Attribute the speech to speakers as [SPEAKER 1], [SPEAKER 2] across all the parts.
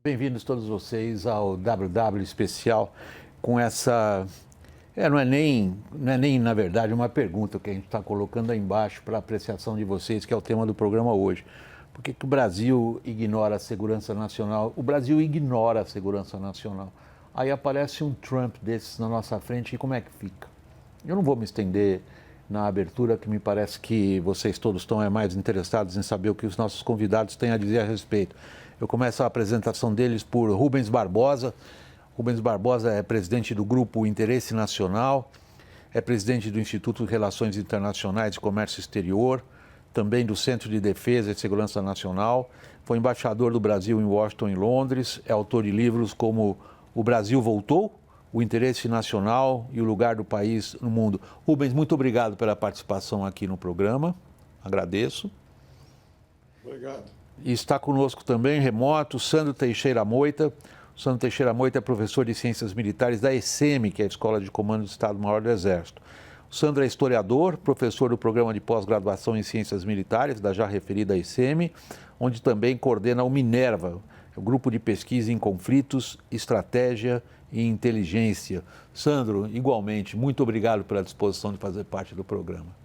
[SPEAKER 1] Bem-vindos todos vocês ao WW especial com essa... não é nem, na verdade, uma pergunta que a gente está colocando aí embaixo para apreciação de vocês, que é o tema do programa hoje. Por que o Brasil ignora a segurança nacional? O Brasil ignora a segurança nacional. Aí aparece um Trump desses na nossa frente e como é que fica? Eu não vou me estender na abertura, que me parece que vocês todos estão mais interessados em saber o que os nossos convidados têm a dizer a respeito. Eu começo a apresentação deles por Rubens Barbosa. Rubens Barbosa é presidente do Grupo Interesse Nacional, é presidente do Instituto de Relações Internacionais e Comércio Exterior, também do Centro de Defesa e Segurança Nacional, foi embaixador do Brasil em Washington e Londres, é autor de livros como O Brasil Voltou, O Interesse Nacional e o Lugar do País no Mundo. Rubens, muito obrigado pela participação aqui no programa, agradeço.
[SPEAKER 2] Obrigado.
[SPEAKER 1] E está conosco também, remoto, Sandro Teixeira Moita. O Sandro Teixeira Moita é professor de Ciências Militares da ECEMI, que é a Escola de Comando do Estado-Maior do Exército. O Sandro é historiador, professor do Programa de Pós-Graduação em Ciências Militares, da já referida ECEMI, onde também coordena o Minerva, o Grupo de Pesquisa em Conflitos, Estratégia e Inteligência. Sandro, igualmente, muito obrigado pela disposição de fazer parte do programa.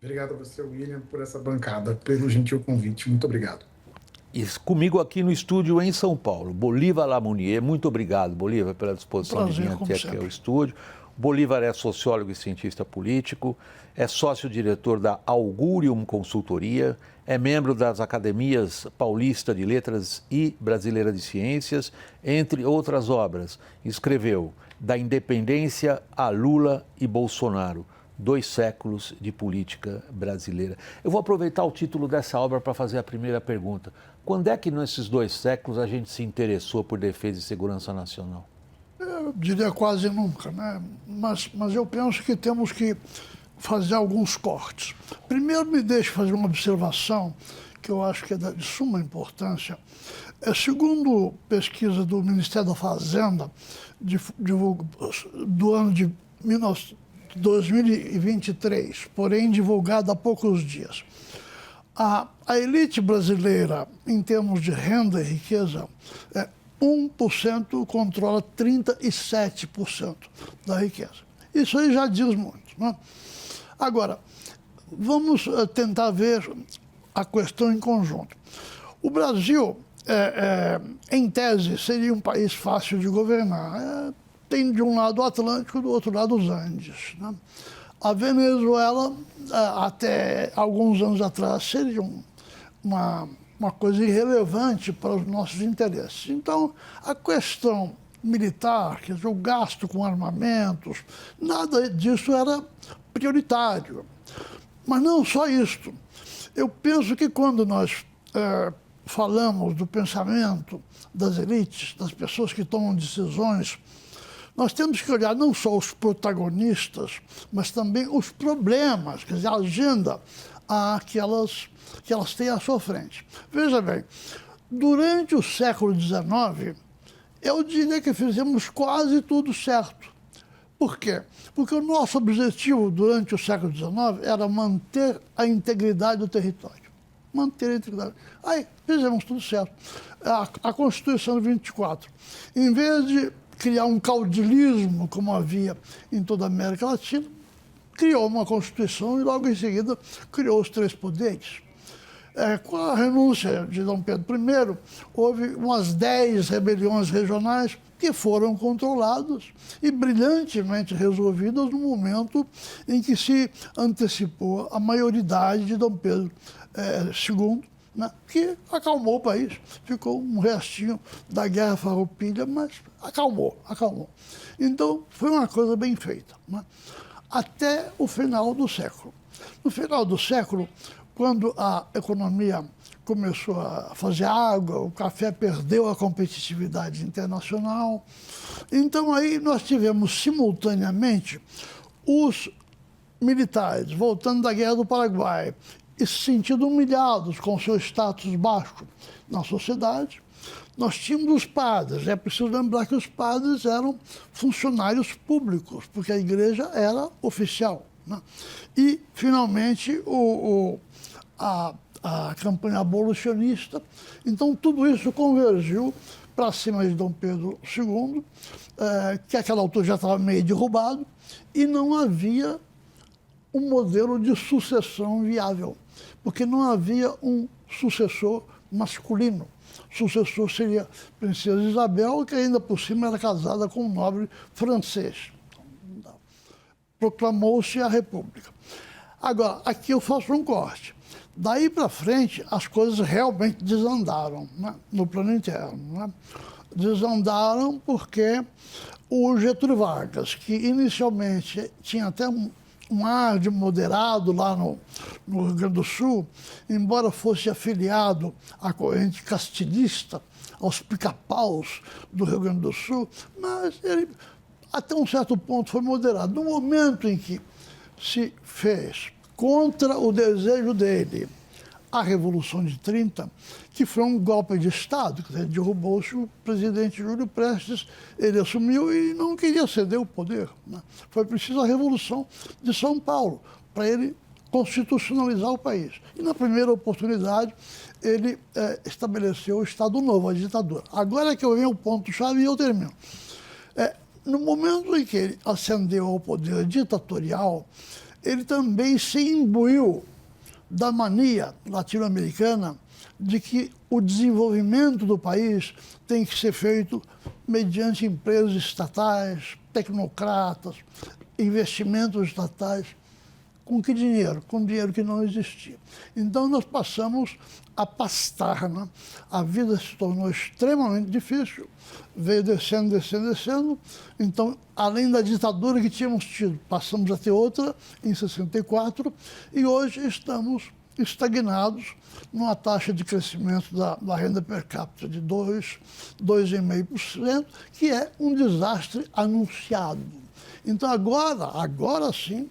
[SPEAKER 2] Obrigado a você, William, por essa bancada, pelo gentil convite. Muito obrigado.
[SPEAKER 1] E comigo aqui no estúdio em São Paulo, Bolívar Lamounier. Muito obrigado, Bolívar, pela disposição de vir até aqui ao estúdio. Bolívar é sociólogo e cientista político, é sócio-diretor da Augurium Consultoria, é membro das Academias Paulista de Letras e Brasileira de Ciências, entre outras obras. Escreveu Da Independência a Lula e Bolsonaro, 2 séculos de política brasileira. Eu vou aproveitar o título dessa obra para fazer a primeira pergunta. Quando é que nesses 2 séculos a gente se interessou por defesa e segurança nacional?
[SPEAKER 3] Eu diria quase nunca, né? Mas eu penso que temos que fazer alguns cortes. Primeiro, me deixe fazer uma observação que eu acho que é de suma importância. Segundo pesquisa do Ministério da Fazenda, do ano de 2023, porém divulgada há poucos dias, a elite brasileira, em termos de renda e riqueza, 1% controla 37% da riqueza. Isso aí já diz muito, né? Agora, vamos tentar ver a questão em conjunto. O Brasil, em tese, seria um país fácil de governar. Tem de um lado o Atlântico, do outro lado os Andes, né? A Venezuela, até alguns anos atrás, seria uma coisa irrelevante para os nossos interesses. Então, a questão militar, quer dizer, o gasto com armamentos, nada disso era prioritário. Mas não só isso. Eu penso que quando nós falamos do pensamento das elites, das pessoas que tomam decisões, nós temos que olhar não só os protagonistas, mas também os problemas, quer dizer, a agenda que elas têm à sua frente. Veja bem, durante o século XIX, eu diria que fizemos quase tudo certo. Por quê? Porque o nosso objetivo durante o século XIX era manter a integridade do território. Manter a integridade. Aí, fizemos tudo certo. A Constituição de 24, em vez de criar um caudilismo, como havia em toda a América Latina, criou uma Constituição e logo em seguida criou os 3 poderes. Com a renúncia de Dom Pedro I, houve umas 10 rebeliões regionais que foram controladas e brilhantemente resolvidas no momento em que se antecipou a maioridade de Dom Pedro II, né, que acalmou o país. Ficou um restinho da Guerra Farroupilha, mas acalmou. Então, foi uma coisa bem feita, né, até o final do século. No final do século, quando a economia começou a fazer água, o café perdeu a competitividade internacional. Então, aí nós tivemos simultaneamente os militares voltando da Guerra do Paraguai e se sentindo humilhados com seu status baixo na sociedade. Nós tínhamos os padres. É preciso lembrar que os padres eram funcionários públicos, porque a igreja era oficial, né? E, finalmente, a campanha abolicionista. Então, tudo isso convergiu para cima de Dom Pedro II, que àquela altura já estava meio derrubado, e não havia um modelo de sucessão viável, porque não havia um sucessor masculino. O sucessor seria a Princesa Isabel, que ainda por cima era casada com um nobre francês. Proclamou-se a República. Agora, aqui eu faço um corte. Daí para frente, as coisas realmente desandaram, né, no plano interno. Né? Desandaram porque o Getúlio Vargas, que inicialmente tinha até um ar de moderado lá no Rio Grande do Sul, embora fosse afiliado à corrente castilhista, aos pica-paus do Rio Grande do Sul, mas ele, até um certo ponto, foi moderado. No momento em que se fez contra o desejo dele a Revolução de 30, que foi um golpe de Estado, quer dizer, derrubou-se o presidente Júlio Prestes, ele assumiu e não queria ceder o poder. Né? Foi preciso a Revolução de São Paulo para ele constitucionalizar o país. E na primeira oportunidade, ele estabeleceu o Estado Novo, a ditadura. Agora é que eu venho ao ponto-chave e eu termino. No momento em que ele ascendeu ao poder ditatorial, ele também se imbuiu da mania latino-americana de que o desenvolvimento do país tem que ser feito mediante empresas estatais, tecnocratas, investimentos estatais. Com que dinheiro? Com dinheiro que não existia. Então nós passamos a pastar, né? A vida se tornou extremamente difícil, veio descendo, descendo, descendo. Então, além da ditadura que tínhamos tido, passamos a ter outra em 64 e hoje estamos estagnados numa taxa de crescimento da renda per capita de 2,5%, que é um desastre anunciado. Então agora sim,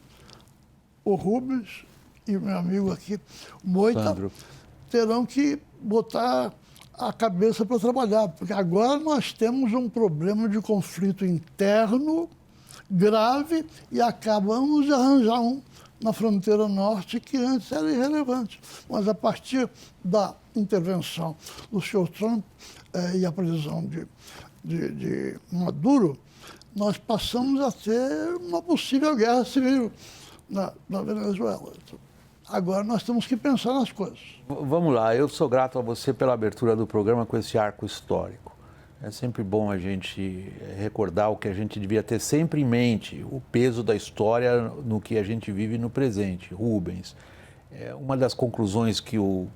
[SPEAKER 3] o Rubens e o meu amigo aqui, o Moita, Sandro, terão que botar a cabeça para trabalhar, porque agora nós temos um problema de conflito interno grave e acabamos de arranjar um na fronteira norte que antes era irrelevante. Mas a partir da intervenção do senhor Trump e a prisão de Maduro, nós passamos a ter uma possível guerra civil na Venezuela. Agora nós temos que pensar nas coisas.
[SPEAKER 1] Vamos lá, eu sou grato a você pela abertura do programa com esse arco histórico. É sempre bom a gente recordar o que a gente devia ter sempre em mente, o peso da história no que a gente vive no presente. Rubens, uma das conclusões que o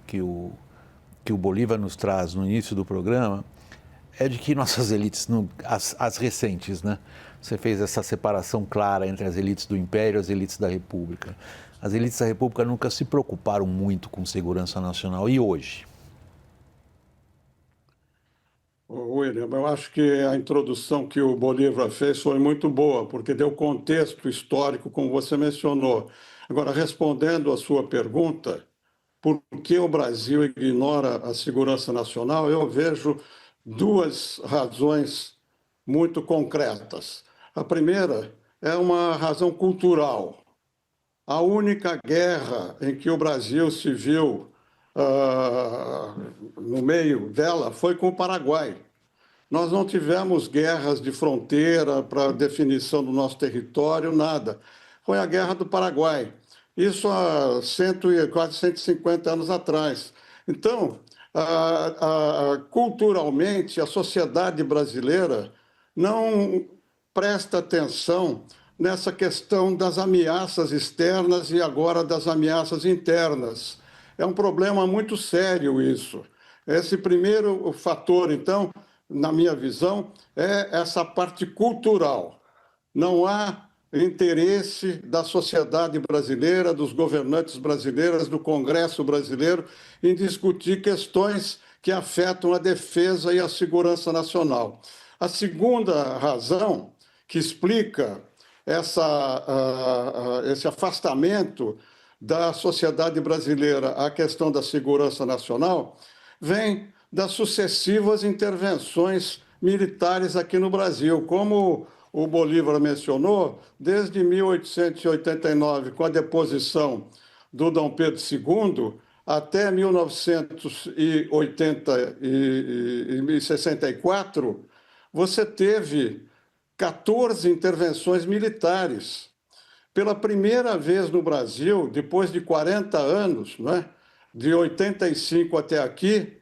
[SPEAKER 1] Bolívar nos traz no início do programa é de que nossas elites, as recentes, né? Você fez essa separação clara entre as elites do Império e as elites da República. As elites da República nunca se preocuparam muito com segurança nacional. E hoje?
[SPEAKER 4] William, eu acho que a introdução que o Bolívar fez foi muito boa, porque deu contexto histórico, como você mencionou. Agora, respondendo à sua pergunta, por que o Brasil ignora a segurança nacional, eu vejo duas razões muito concretas. A primeira é uma razão cultural. A única guerra em que o Brasil se viu no meio dela foi com o Paraguai. Nós não tivemos guerras de fronteira para definição do nosso território, nada. Foi a Guerra do Paraguai. Isso há quase 150 anos atrás. Então, culturalmente, a sociedade brasileira não presta atenção nessa questão das ameaças externas e agora das ameaças internas. É um problema muito sério isso. Esse primeiro fator, então, na minha visão, é essa parte cultural. Não há interesse da sociedade brasileira, dos governantes brasileiros, do Congresso brasileiro, em discutir questões que afetam a defesa e a segurança nacional. A segunda razão que explica esse afastamento da sociedade brasileira à questão da segurança nacional vem das sucessivas intervenções militares aqui no Brasil. Como o Bolívar mencionou, desde 1889, com a deposição do Dom Pedro II, até 1964, você teve 14 intervenções militares. Pela primeira vez no Brasil, depois de 40 anos, né, de 85 até aqui,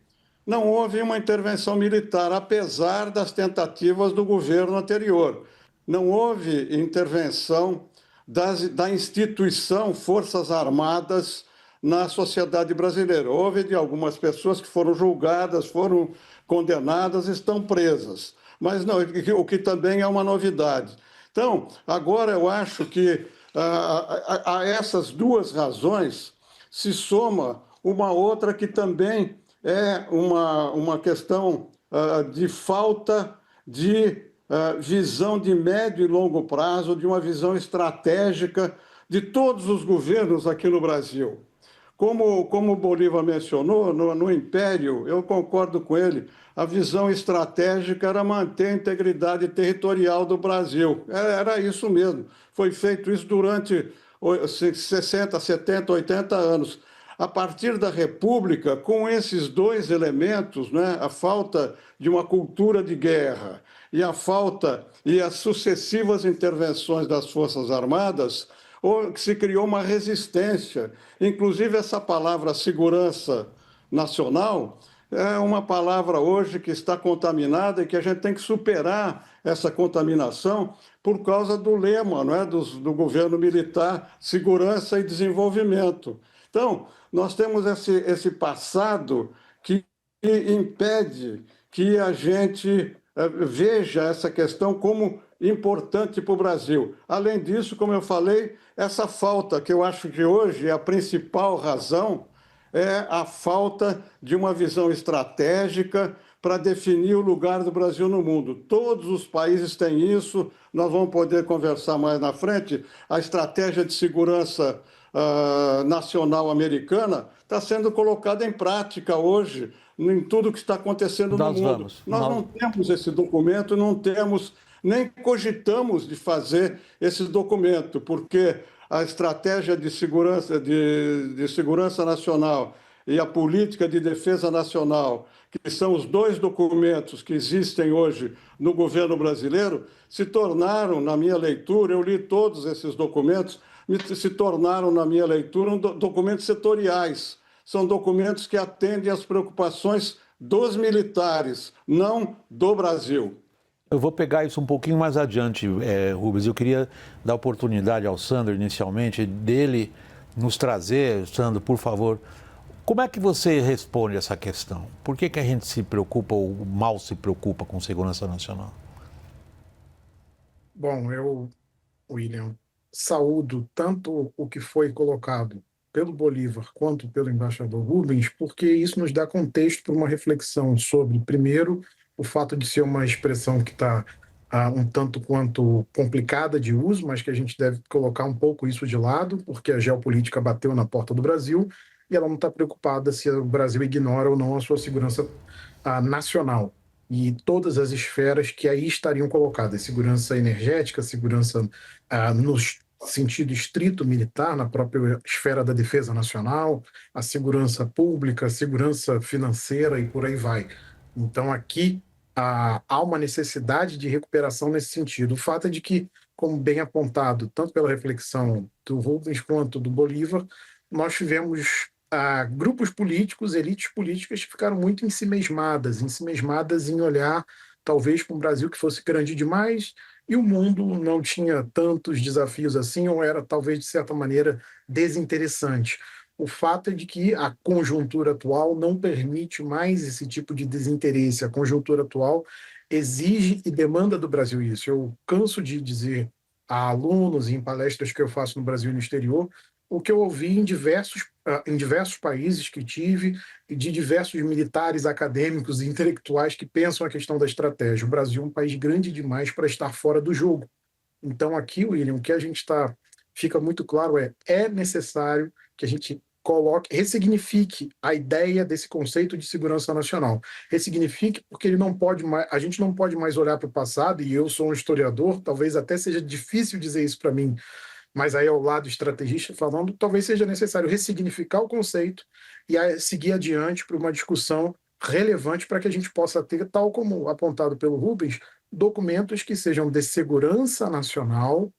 [SPEAKER 4] não houve uma intervenção militar, apesar das tentativas do governo anterior. Não houve intervenção da instituição Forças Armadas na sociedade brasileira. Houve de algumas pessoas que foram julgadas, foram condenadas, estão presas. Mas não, o que também é uma novidade. Então, agora eu acho que a essas duas razões se soma uma outra que também é uma questão de falta de visão de médio e longo prazo, de uma visão estratégica de todos os governos aqui no Brasil. Como o Bolívar mencionou, no Império, eu concordo com ele, a visão estratégica era manter a integridade territorial do Brasil. Era isso mesmo. Foi feito isso durante 60, 70, 80 anos. A partir da República, com esses dois elementos, né, a falta de uma cultura de guerra e a falta e as sucessivas intervenções das Forças Armadas, se criou uma resistência. Inclusive, essa palavra segurança nacional é uma palavra hoje que está contaminada e que a gente tem que superar essa contaminação por causa do lema, não é, do governo militar, segurança e desenvolvimento. Então, nós temos esse passado que impede que a gente veja essa questão como importante para o Brasil. Além disso, como eu falei, essa falta, que eu acho que hoje é a principal razão, é a falta de uma visão estratégica para definir o lugar do Brasil no mundo. Todos os países têm isso, nós vamos poder conversar mais na frente. A estratégia de segurança nacional americana está sendo colocada em prática hoje em tudo que está acontecendo no mundo. Nós não temos esse documento, não temos, nem cogitamos de fazer esse documento, porque a estratégia de segurança nacional e a política de defesa nacional, que são os dois documentos que existem hoje no governo brasileiro, se tornaram, na minha leitura, eu li todos esses documentos, se tornaram, na minha leitura, documentos setoriais. São documentos que atendem às preocupações dos militares, não do Brasil.
[SPEAKER 1] Eu vou pegar isso um pouquinho mais adiante, Rubens. Eu queria dar oportunidade ao Sandro, inicialmente, dele nos trazer, Sandro, por favor, como é que você responde essa questão? Por que a gente se preocupa ou mal se preocupa com segurança nacional?
[SPEAKER 2] Bom, William, saúdo tanto o que foi colocado pelo Bolívar quanto pelo embaixador Rubens, porque isso nos dá contexto para uma reflexão sobre, primeiro, o fato de ser uma expressão que está um tanto quanto complicada de uso, mas que a gente deve colocar um pouco isso de lado, porque a geopolítica bateu na porta do Brasil e ela não está preocupada se o Brasil ignora ou não a sua segurança nacional e todas as esferas que aí estariam colocadas, segurança energética, segurança no sentido estrito militar, na própria esfera da defesa nacional, a segurança pública, a segurança financeira e por aí vai. Então, aqui há uma necessidade de recuperação nesse sentido. O fato é de que, como bem apontado, tanto pela reflexão do Rubens quanto do Bolívar, nós tivemos grupos políticos, elites políticas que ficaram muito ensimesmadas em olhar talvez para um Brasil que fosse grande demais e o mundo não tinha tantos desafios assim, ou era talvez de certa maneira desinteressante. O fato é de que a conjuntura atual não permite mais esse tipo de desinteresse. A conjuntura atual exige e demanda do Brasil isso. Eu canso de dizer a alunos e em palestras que eu faço no Brasil e no exterior o que eu ouvi em diversos países que tive e de diversos militares, acadêmicos e intelectuais que pensam a questão da estratégia. O Brasil é um país grande demais para estar fora do jogo. Então aqui, William, o que a gente fica muito claro é necessário que a gente ressignifique a ideia desse conceito de segurança nacional. Ressignifique porque a gente não pode mais olhar para o passado, e eu sou um historiador, talvez até seja difícil dizer isso para mim mas aí ao lado estrategista falando, talvez seja necessário ressignificar o conceito e seguir adiante para uma discussão relevante para que a gente possa ter, tal como apontado pelo Rubens, documentos que sejam de segurança nacional,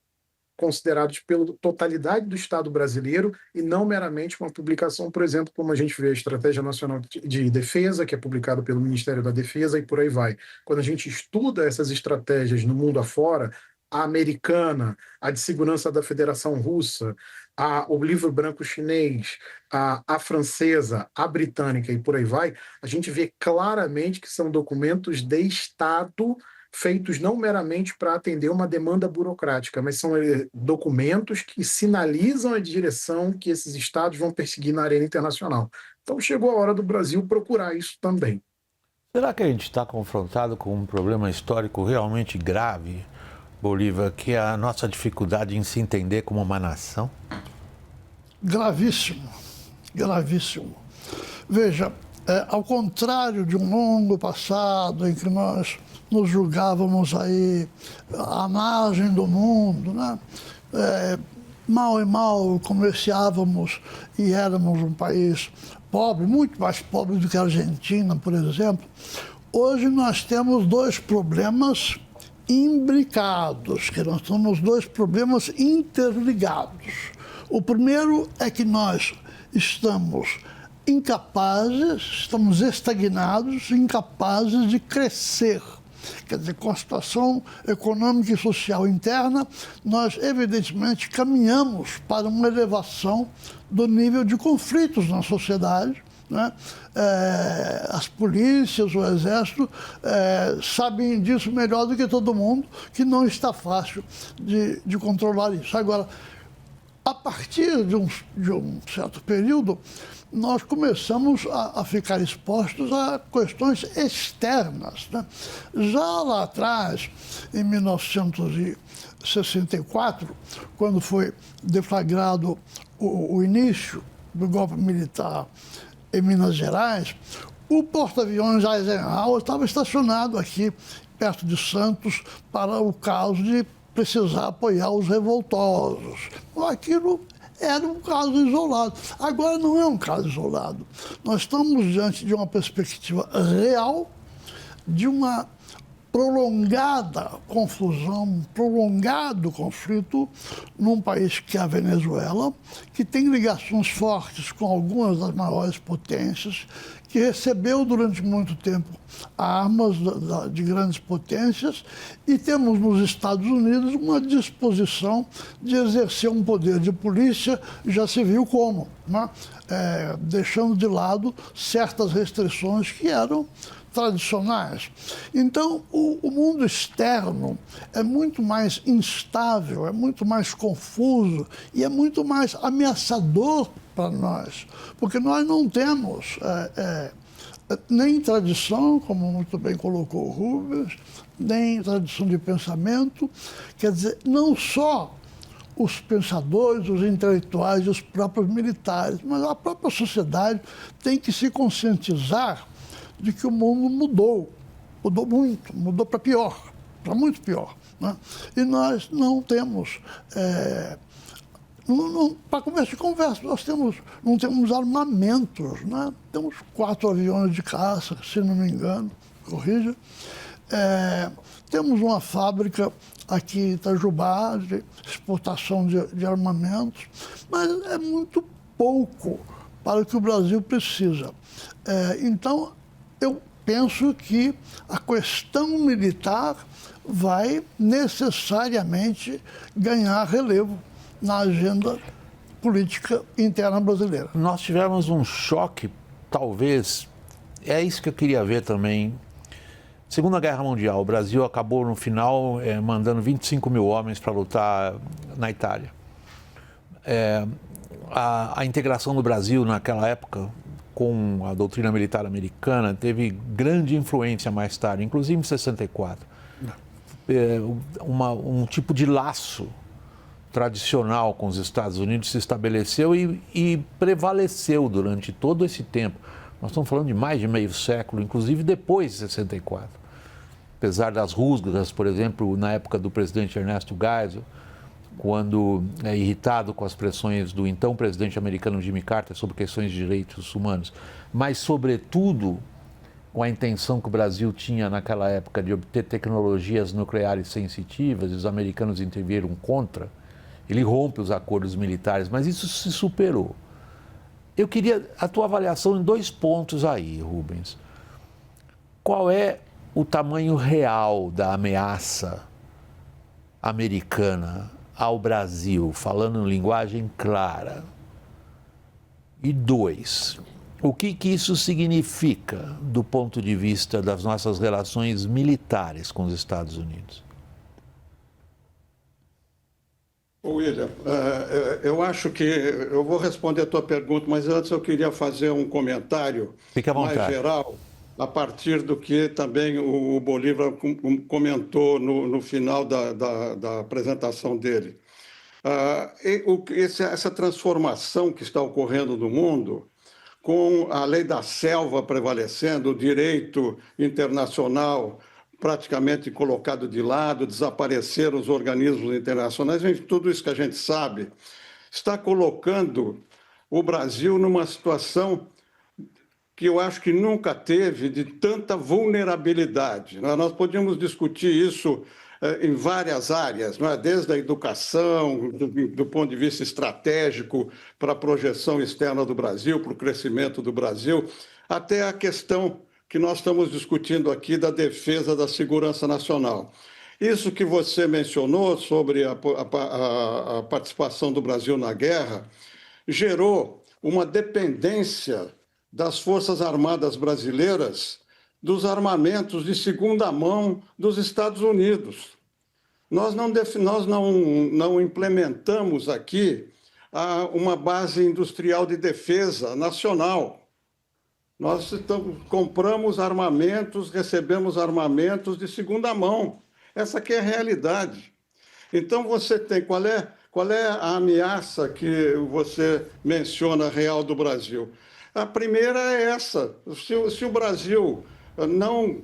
[SPEAKER 2] considerados pela totalidade do Estado brasileiro e não meramente uma publicação, por exemplo, como a gente vê a Estratégia Nacional de Defesa, que é publicada pelo Ministério da Defesa e por aí vai. Quando a gente estuda essas estratégias no mundo afora, a americana, a de segurança da Federação Russa, o livro branco chinês, a francesa, a britânica e por aí vai, a gente vê claramente que são documentos de Estado feitos não meramente para atender uma demanda burocrática, mas são documentos que sinalizam a direção que esses estados vão perseguir na arena internacional. Então chegou a hora do Brasil procurar isso também.
[SPEAKER 1] Será que a gente está confrontado com um problema histórico realmente grave, Bolívar, que é a nossa dificuldade em se entender como uma nação?
[SPEAKER 3] Gravíssimo, gravíssimo. Veja, ao contrário de um longo passado em que nós nos julgávamos aí à margem do mundo, né? Mal e mal comerciávamos e éramos um país pobre, muito mais pobre do que a Argentina, por exemplo. Hoje nós temos dois problemas imbricados, que nós temos dois problemas interligados. O primeiro é que nós estamos incapazes, estamos estagnados, incapazes de crescer. Quer dizer, com a situação econômica e social interna, nós evidentemente caminhamos para uma elevação do nível de conflitos na sociedade, né? As polícias, o exército sabem disso melhor do que todo mundo, que não está fácil de controlar isso. Agora, a partir de um certo período, nós começamos a ficar expostos a questões externas, né? Já lá atrás, em 1964, quando foi deflagrado o início do golpe militar em Minas Gerais, o porta-aviões Eisenhower estava estacionado aqui, perto de Santos, para o caso de precisar apoiar os revoltosos. Aquilo era um caso isolado. Agora não é um caso isolado. Nós estamos diante de uma perspectiva real, de uma prolongada confusão, um prolongado conflito num país que é a Venezuela, que tem ligações fortes com algumas das maiores potências, que recebeu durante muito tempo armas de grandes potências, e temos nos Estados Unidos uma disposição de exercer um poder de polícia, já se viu como, né? Deixando de lado certas restrições que eram tradicionais. Então, o mundo externo é muito mais instável, é muito mais confuso e é muito mais ameaçador para nós, porque nós não temos nem tradição, como muito bem colocou o Rubens, nem tradição de pensamento. Quer dizer, não só os pensadores, os intelectuais e os próprios militares, mas a própria sociedade tem que se conscientizar de que o mundo mudou muito, mudou para pior, para muito pior, né? E nós não temos, para começo de conversa, nós não temos armamentos, né? Temos 4 aviões de caça, se não me engano, corrija. Temos uma fábrica aqui em Itajubá de exportação de armamentos, mas é muito pouco para o que o Brasil precisa. Então, eu penso que a questão militar vai necessariamente ganhar relevo na agenda política interna brasileira.
[SPEAKER 1] Nós tivemos um choque, talvez, é isso que eu queria ver também. Segunda Guerra Mundial, o Brasil acabou no final mandando 25 mil homens para lutar na Itália. A integração do Brasil naquela época com a doutrina militar americana teve grande influência mais tarde, inclusive em 64. Um tipo de laço tradicional com os Estados Unidos se estabeleceu e prevaleceu durante todo esse tempo. Nós estamos falando de mais de meio século, inclusive depois de 64. Apesar das rusgas, por exemplo, na época do presidente Ernesto Geisel, quando é irritado com as pressões do então presidente americano Jimmy Carter sobre questões de direitos humanos, mas, sobretudo, com a intenção que o Brasil tinha naquela época de obter tecnologias nucleares sensitivas, e os americanos interviram contra, ele rompe os acordos militares, mas isso se superou. Eu queria a tua avaliação em 2 pontos aí, Rubens. Qual é o tamanho real da ameaça americana ao Brasil, falando em linguagem clara? E 2, o que isso significa do ponto de vista das nossas relações militares com os Estados Unidos?
[SPEAKER 4] William, eu acho que eu vou responder a tua pergunta, mas antes eu queria fazer um comentário mais geral, a partir do que também o Bolívar comentou no final da apresentação dele. Essa transformação que está ocorrendo no mundo, com a lei da selva prevalecendo, o direito internacional praticamente colocado de lado, desapareceram os organismos internacionais, tudo isso que a gente sabe, está colocando o Brasil numa situação que eu acho que nunca teve de tanta vulnerabilidade. Nós podíamos discutir isso em várias áreas, não é? Desde a educação, do ponto de vista estratégico, para a projeção externa do Brasil, para o crescimento do Brasil, até a questão que nós estamos discutindo aqui da defesa da segurança nacional. Isso que você mencionou sobre a participação do Brasil na guerra gerou uma dependência das Forças Armadas brasileiras dos armamentos de segunda mão dos Estados Unidos. Nós não implementamos aqui uma base industrial de defesa nacional. Nós compramos armamentos, recebemos armamentos de segunda mão. Essa aqui é a realidade. Então, você tem... Qual é a ameaça que você menciona real do Brasil? A primeira é essa. Se o Brasil não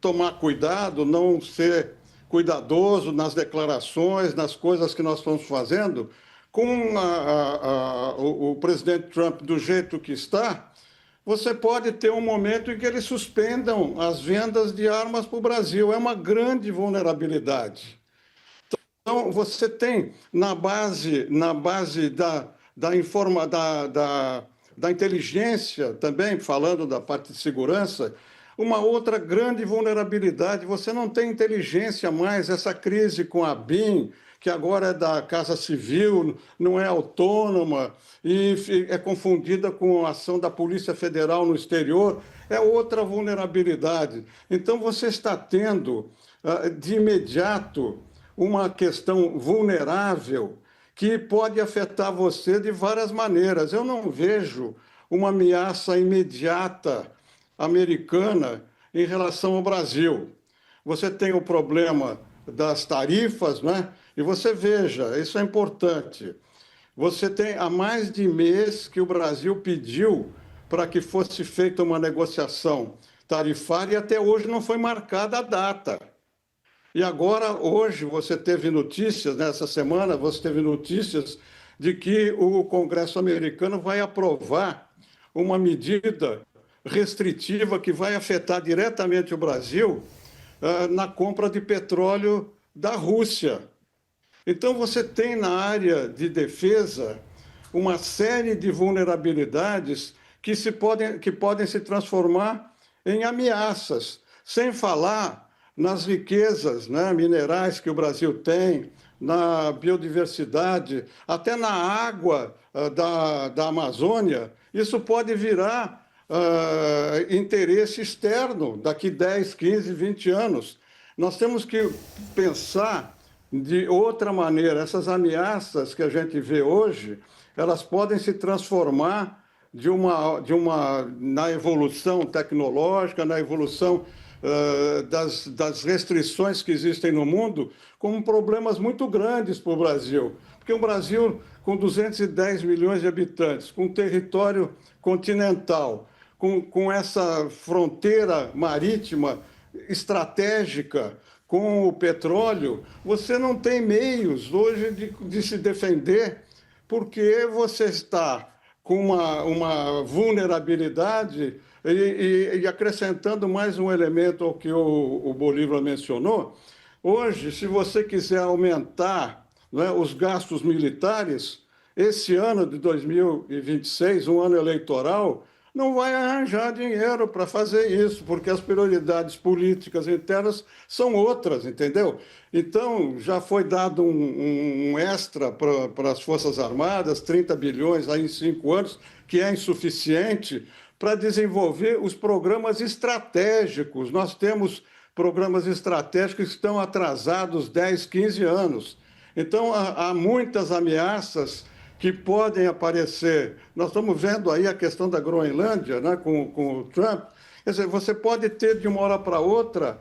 [SPEAKER 4] tomar cuidado, não ser cuidadoso nas declarações, nas coisas que nós estamos fazendo, com o presidente Trump do jeito que está, você pode ter um momento em que eles suspendam as vendas de armas para o Brasil. É uma grande vulnerabilidade. Então, você tem, na base da inteligência, também falando da parte de segurança, uma outra grande vulnerabilidade. Você não tem inteligência mais, essa crise com a BIM, que agora é da Casa Civil, não é autônoma e é confundida com a ação da Polícia Federal no exterior, é outra vulnerabilidade. Então, você está tendo, de imediato, uma questão vulnerável que pode afetar você de várias maneiras. Eu não vejo uma ameaça imediata americana em relação ao Brasil. Você tem o problema das tarifas, né? E você veja, isso é importante. Você tem há mais de mês que o Brasil pediu para que fosse feita uma negociação tarifária e até hoje não foi marcada a data. E agora, hoje, você teve notícias, nessa semana, você teve notícias de que o Congresso americano vai aprovar uma medida restritiva que vai afetar diretamente o Brasil na compra de petróleo da Rússia. Então, você tem na área de defesa uma série de vulnerabilidades que podem se transformar em ameaças, sem falar nas riquezas, né, minerais que o Brasil tem, na biodiversidade, até na água da Amazônia. Isso pode virar interesse externo daqui 10, 15, 20 anos. Nós temos que pensar de outra maneira. Essas ameaças que a gente vê hoje, elas podem se transformar na evolução tecnológica, na evolução das restrições que existem no mundo, como problemas muito grandes para o Brasil. Porque o Brasil, com 210 milhões de habitantes, com território continental, com essa fronteira marítima estratégica, com o petróleo, você não tem meios hoje de se defender, porque você está com uma vulnerabilidade e acrescentando mais um elemento ao que o Bolívar mencionou. Hoje, se você quiser aumentar, né, os gastos militares, esse ano de 2026, um ano eleitoral, não vai arranjar dinheiro para fazer isso, porque as prioridades políticas internas são outras, entendeu? Então, já foi dado um extra para as Forças Armadas, 30 bilhões aí em 5 anos, que é insuficiente para desenvolver os programas estratégicos. Nós temos programas estratégicos que estão atrasados 10, 15 anos. Então, há muitas ameaças que podem aparecer. Nós estamos vendo aí a questão da Groenlândia, né, com o Trump. Quer dizer, você pode ter, de uma hora para outra,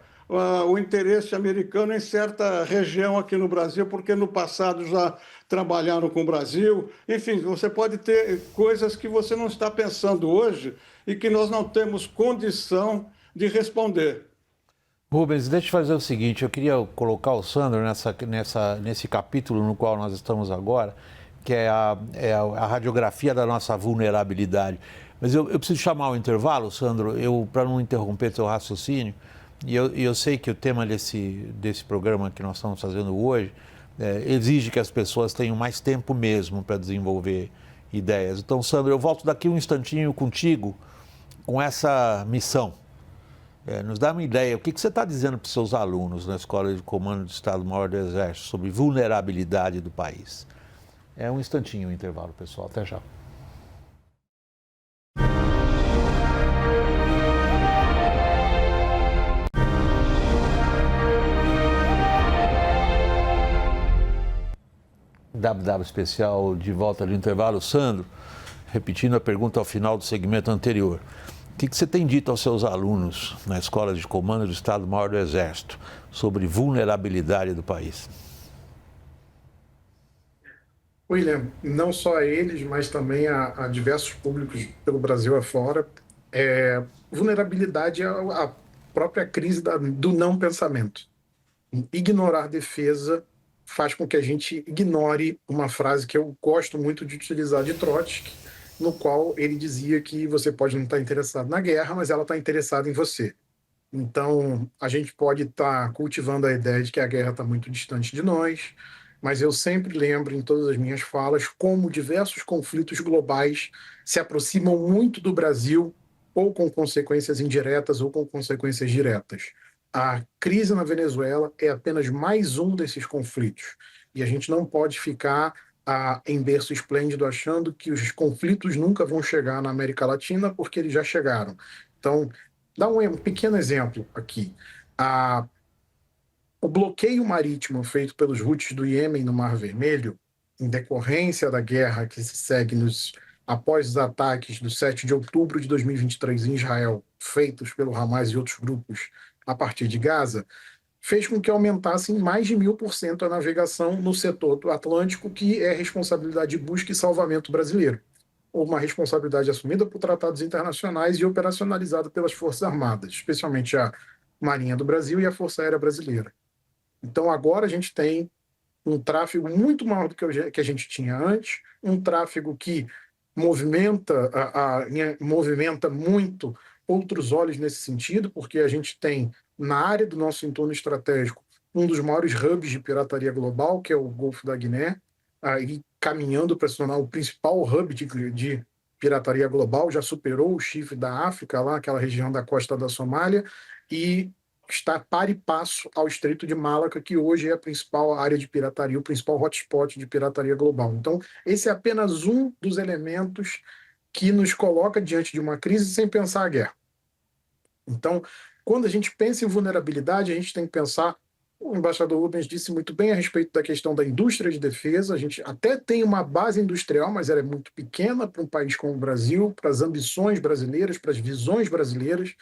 [SPEAKER 4] o interesse americano em certa região aqui no Brasil, porque no passado já trabalharam com o Brasil. Enfim, você pode ter coisas que você não está pensando hoje e que nós não temos condição de responder.
[SPEAKER 1] Rubens, deixa eu fazer o seguinte, eu queria colocar o Sandro nesse capítulo no qual nós estamos agora, que é a radiografia da nossa vulnerabilidade. Mas eu preciso chamar o intervalo, Sandro, para não interromper seu raciocínio, e eu sei que o tema desse programa que nós estamos fazendo hoje exige que as pessoas tenham mais tempo mesmo para desenvolver ideias. Então, Sandro, eu volto daqui um instantinho contigo com essa missão. Nos dá uma ideia, o que você está dizendo para os seus alunos na Escola de Comando do Estado-Maior do Exército sobre vulnerabilidade do país? É um instantinho o intervalo, pessoal. Até já. WW especial de volta do intervalo. Sandro, repetindo a pergunta ao final do segmento anterior. O que você tem dito aos seus alunos na Escola de Comando do Estado-Maior do Exército sobre vulnerabilidade do país?
[SPEAKER 2] William, não só a eles, mas também a diversos públicos pelo Brasil afora, vulnerabilidade é a própria crise do não pensamento. Ignorar defesa faz com que a gente ignore uma frase que eu gosto muito de utilizar de Trotsky, no qual ele dizia que você pode não estar interessado na guerra, mas ela está interessada em você. Então, a gente pode estar cultivando a ideia de que a guerra está muito distante de nós, mas eu sempre lembro em todas as minhas falas como diversos conflitos globais se aproximam muito do Brasil, ou com consequências indiretas ou com consequências diretas. A crise na Venezuela é apenas mais um desses conflitos, e a gente não pode ficar em berço esplêndido achando que os conflitos nunca vão chegar na América Latina, porque eles já chegaram. Então, dá um pequeno exemplo aqui. O bloqueio marítimo feito pelos Houthis do Iêmen no Mar Vermelho, em decorrência da guerra que se segue após os ataques do 7 de outubro de 2023 em Israel, feitos pelo Hamas e outros grupos a partir de Gaza, fez com que aumentasse em mais de 1000% a navegação no setor do Atlântico, que é responsabilidade de busca e salvamento brasileiro, ou uma responsabilidade assumida por tratados internacionais e operacionalizada pelas Forças Armadas, especialmente a Marinha do Brasil e a Força Aérea Brasileira. Então, agora a gente tem um tráfego muito maior do que a gente tinha antes, um tráfego que movimenta muito outros olhos nesse sentido, porque a gente tem, na área do nosso entorno estratégico, um dos maiores hubs de pirataria global, que é o Golfo da Guiné, e caminhando para se tornar o principal hub de pirataria global, já superou o Chifre da África, lá aquela região da costa da Somália, e está par e passo ao Estreito de Malaca, que hoje é a principal área de pirataria, o principal hotspot de pirataria global. Então, esse é apenas um dos elementos que nos coloca diante de uma crise sem pensar a guerra. Então, quando a gente pensa em vulnerabilidade, a gente tem que pensar, o embaixador Rubens disse muito bem a respeito da questão da indústria de defesa, a gente até tem uma base industrial, mas ela é muito pequena para um país como o Brasil, para as ambições brasileiras, para as visões brasileiras,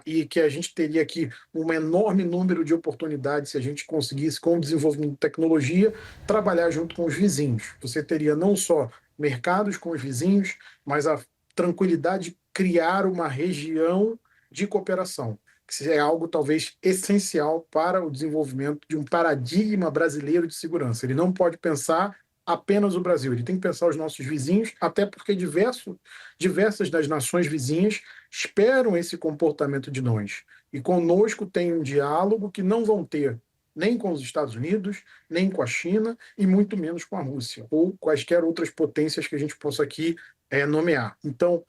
[SPEAKER 2] e que a gente teria aqui um enorme número de oportunidades se a gente conseguisse, com o desenvolvimento de tecnologia, trabalhar junto com os vizinhos. Você teria não só mercados com os vizinhos, mas a tranquilidade de criar uma região de cooperação. que é algo talvez essencial para o desenvolvimento de um paradigma brasileiro de segurança. Ele não pode pensar apenas o Brasil, ele tem que pensar os nossos vizinhos, até porque diversas das nações vizinhas esperam esse comportamento de nós. E conosco tem um diálogo que não vão ter nem com os Estados Unidos, nem com a China, e muito menos com a Rússia, ou quaisquer outras potências que a gente possa aqui nomear. Então,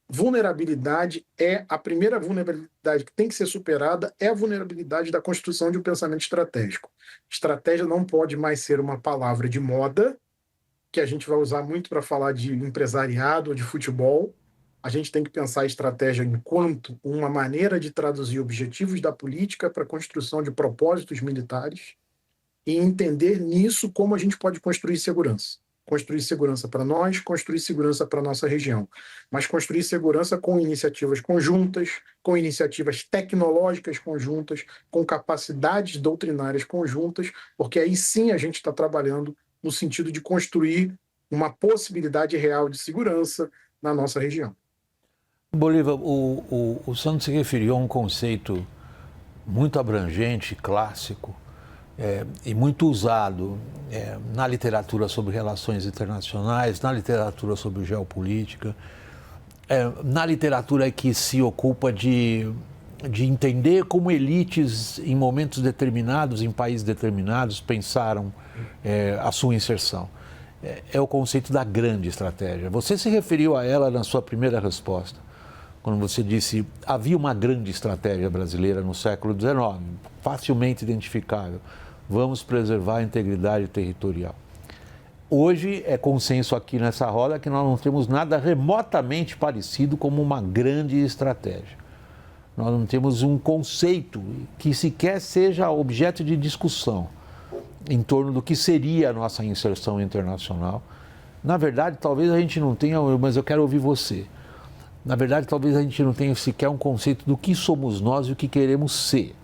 [SPEAKER 2] vulnerabilidade a primeira vulnerabilidade que tem que ser superada é a vulnerabilidade da construção de um pensamento estratégico. Estratégia não pode mais ser uma palavra de moda, que a gente vai usar muito para falar de empresariado ou de futebol. A gente tem que pensar a estratégia enquanto uma maneira de traduzir objetivos da política para a construção de propósitos militares e entender nisso como a gente pode construir segurança. Construir segurança para nós, construir segurança para a nossa região. Mas construir segurança com iniciativas conjuntas, com iniciativas tecnológicas conjuntas, com capacidades doutrinárias conjuntas, porque aí sim a gente está trabalhando no sentido de construir uma possibilidade real de segurança na nossa região.
[SPEAKER 1] Bolívar, o Sandro se referiu a um conceito muito abrangente, clássico, e muito usado na literatura sobre relações internacionais, na literatura sobre geopolítica, na literatura que se ocupa de entender como elites em momentos determinados, em países determinados, pensaram a sua inserção. É o conceito da grande estratégia. Você se referiu a ela na sua primeira resposta, quando você disse havia uma grande estratégia brasileira no século XIX, facilmente identificável. Vamos preservar a integridade territorial. Hoje é consenso aqui nessa roda que nós não temos nada remotamente parecido como uma grande estratégia. Nós não temos um conceito que sequer seja objeto de discussão em torno do que seria a nossa inserção internacional. Na verdade, talvez a gente não tenha, mas eu quero ouvir você. Na verdade, talvez a gente não tenha sequer um conceito do que somos nós e o que queremos ser.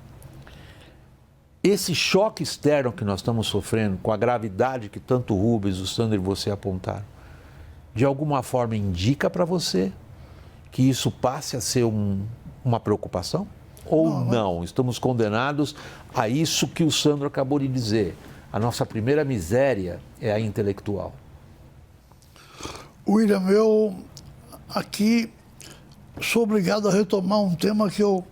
[SPEAKER 1] Esse choque externo que nós estamos sofrendo, com a gravidade que tanto o Rubens, o Sandro e você apontaram, de alguma forma indica para você que isso passe a ser uma preocupação? Ou não? Estamos condenados a isso que o Sandro acabou de dizer. A nossa primeira miséria é a intelectual.
[SPEAKER 3] William, eu aqui sou obrigado a retomar um tema que eu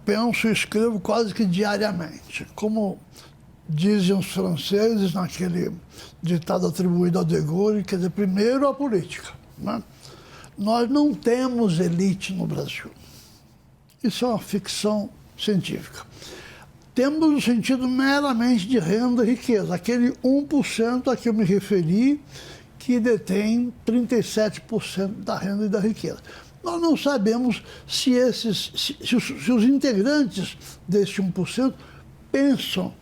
[SPEAKER 3] penso e escrevo quase que diariamente. Como dizem os franceses naquele ditado atribuído a De Gaulle, quer dizer, primeiro a política, né? Nós não temos elite no Brasil. Isso é uma ficção científica. Temos no sentido meramente de renda e riqueza, aquele 1% a que eu me referi, que detém 37% da renda e da riqueza. Nós não sabemos se os integrantes desse 1% pensam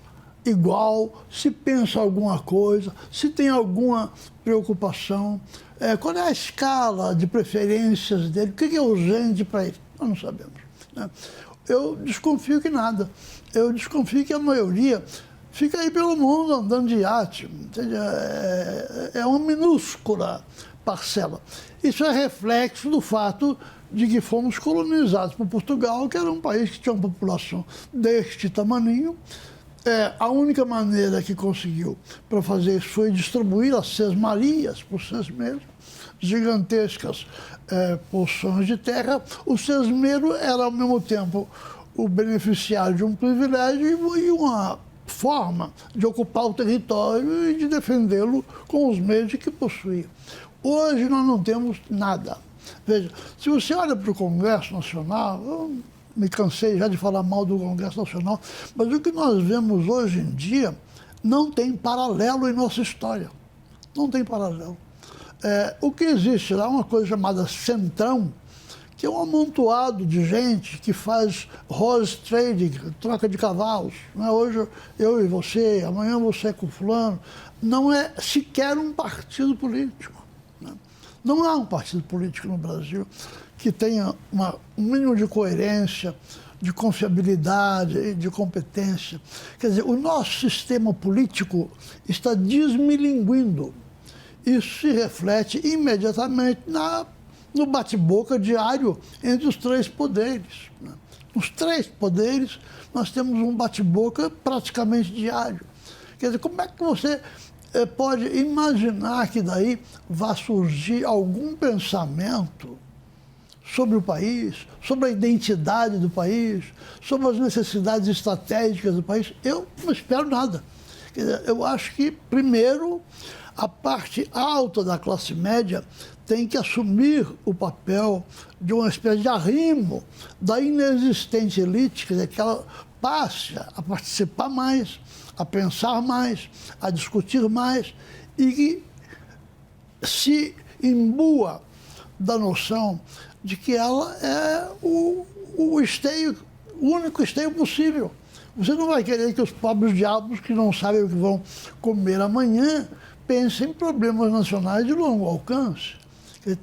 [SPEAKER 3] igual, se pensam alguma coisa, se tem alguma preocupação, qual é a escala de preferências dele, o que é urgente para ele. Nós não sabemos, né? Eu desconfio que nada. Eu desconfio que a maioria fica aí pelo mundo andando de iate. É uma minúscula parcela. Isso é reflexo do fato de que fomos colonizados por Portugal, que era um país que tinha uma população deste tamaninho. A única maneira que conseguiu para fazer isso foi distribuir as sesmarias por sesmeiro, gigantescas porções de terra. O sesmeiro era, ao mesmo tempo, o beneficiário de um privilégio e uma forma de ocupar o território e de defendê-lo com os meios de que possuía. Hoje nós não temos nada. Veja, se você olha para o Congresso Nacional, eu me cansei já de falar mal do Congresso Nacional, mas o que nós vemos hoje em dia não tem paralelo em nossa história. Não tem paralelo. O que existe lá é uma coisa chamada Centrão, que é um amontoado de gente que faz horse trading, troca de cavalos. Né? Hoje eu e você, amanhã você com fulano. Não é sequer um partido político. Né? Não há um partido político no Brasil que tenha um mínimo de coerência, de confiabilidade, de competência. Quer dizer, o nosso sistema político está desmilinguindo. Isso se reflete imediatamente no bate-boca diário entre os três poderes, né? Nos 3 poderes, nós temos um bate-boca praticamente diário. Quer dizer, como é que você pode imaginar que daí vá surgir algum pensamento sobre o país, sobre a identidade do país, sobre as necessidades estratégicas do país? Eu não espero nada. Quer dizer, eu acho que, primeiro, a parte alta da classe média tem que assumir o papel de uma espécie de arrimo da inexistente elite, quer dizer, que ela passe a participar mais, a pensar mais, a discutir mais e que se imbua da noção de que ela é o esteio, o único esteio possível. Você não vai querer que os pobres diabos que não sabem o que vão comer amanhã pensem em problemas nacionais de longo alcance.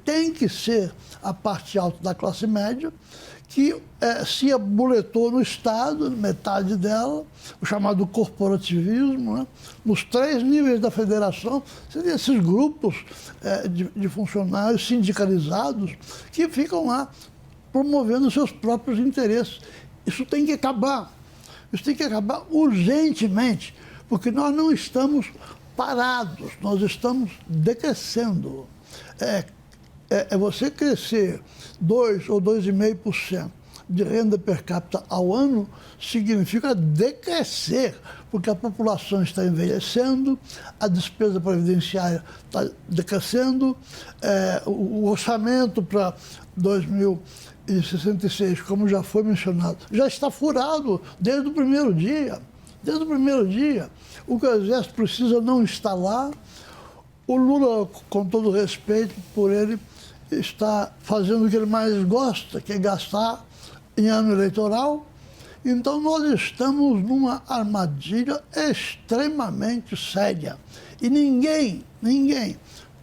[SPEAKER 3] Tem que ser a parte alta da classe média que se aboletou no Estado, metade dela, o chamado corporativismo, né? Nos 3 níveis da federação, seriam esses grupos de funcionários sindicalizados que ficam lá promovendo seus próprios interesses. Isso tem que acabar. Isso tem que acabar urgentemente, porque nós não estamos parados, nós estamos decrescendo. Você crescer 2 ou 2,5% de renda per capita ao ano significa decrescer, porque a população está envelhecendo, a despesa previdenciária está decrescendo, o orçamento para 2066, como já foi mencionado, já está furado desde o primeiro dia. Desde o primeiro dia. O que o Exército precisa não está lá. O Lula, com todo respeito por ele, está fazendo o que ele mais gosta, que é gastar em ano eleitoral. Então, nós estamos numa armadilha extremamente séria. E ninguém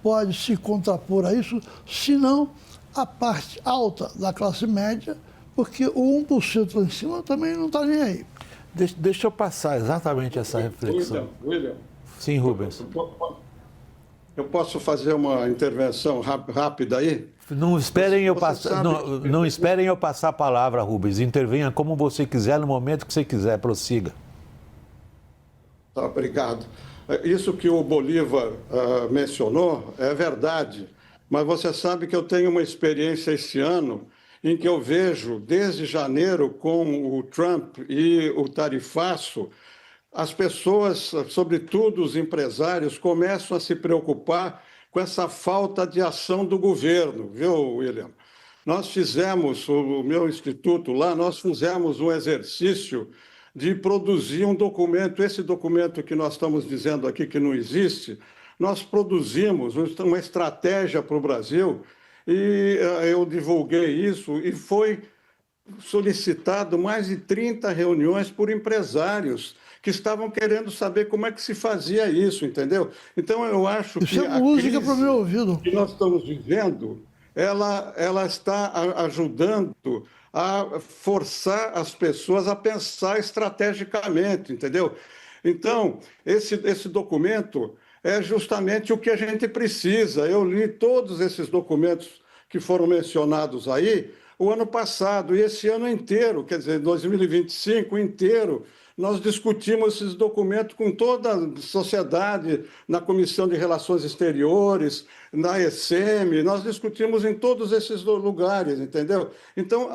[SPEAKER 3] pode se contrapor a isso, senão a parte alta da classe média, porque o 1% lá em cima também não está nem aí.
[SPEAKER 1] Deixa eu passar exatamente essa reflexão.
[SPEAKER 4] William.
[SPEAKER 1] Sim, Rubens.
[SPEAKER 4] Eu posso fazer uma intervenção rápida aí?
[SPEAKER 1] Não esperem eu passar a palavra, Rubens. Intervenha como você quiser, no momento que você quiser. Prossiga.
[SPEAKER 4] Tá, obrigado. Isso que o Bolívar mencionou é verdade, mas você sabe que eu tenho uma experiência esse ano em que eu vejo, desde janeiro, com o Trump e o tarifaço, as pessoas, sobretudo os empresários, começam a se preocupar com essa falta de ação do governo, viu, William? Nós fizemos, o meu instituto lá, nós fizemos um exercício de produzir um documento, esse documento que nós estamos dizendo aqui que não existe, nós produzimos uma estratégia para o Brasil e eu divulguei isso e foi solicitado mais de 30 reuniões por empresários que estavam querendo saber como é que se fazia isso, entendeu? Então, eu acho que
[SPEAKER 3] a música para o meu ouvido
[SPEAKER 4] que nós estamos vivendo, ela está ajudando a forçar as pessoas a pensar estrategicamente, entendeu? Então, esse documento é justamente o que a gente precisa. Eu li todos esses documentos que foram mencionados aí o ano passado e esse ano inteiro, quer dizer, 2025 inteiro, nós discutimos esses documentos com toda a sociedade, na Comissão de Relações Exteriores, na ECM, nós discutimos em todos esses lugares, entendeu? Então,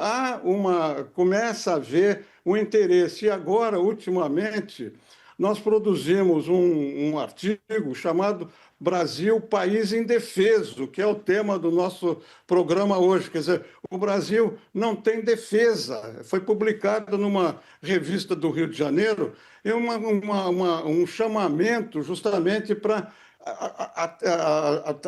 [SPEAKER 4] começa a haver um interesse. E agora, ultimamente, nós produzimos um artigo chamado Brasil, País Indefeso, que é o tema do nosso programa hoje. Quer dizer, o Brasil não tem defesa. Foi publicado numa revista do Rio de Janeiro e um chamamento justamente para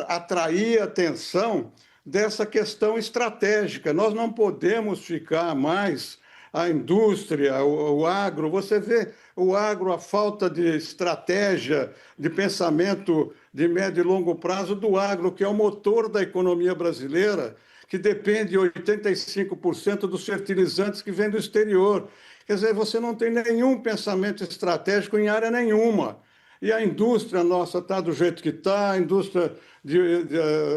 [SPEAKER 4] atrair a atenção dessa questão estratégica. Nós não podemos ficar mais a indústria, o agro. Você vê o agro, a falta de estratégia, de pensamento de médio e longo prazo do agro, que é o motor da economia brasileira, que depende de 85% dos fertilizantes que vêm do exterior. Quer dizer, você não tem nenhum pensamento estratégico em área nenhuma. E a indústria nossa está do jeito que está,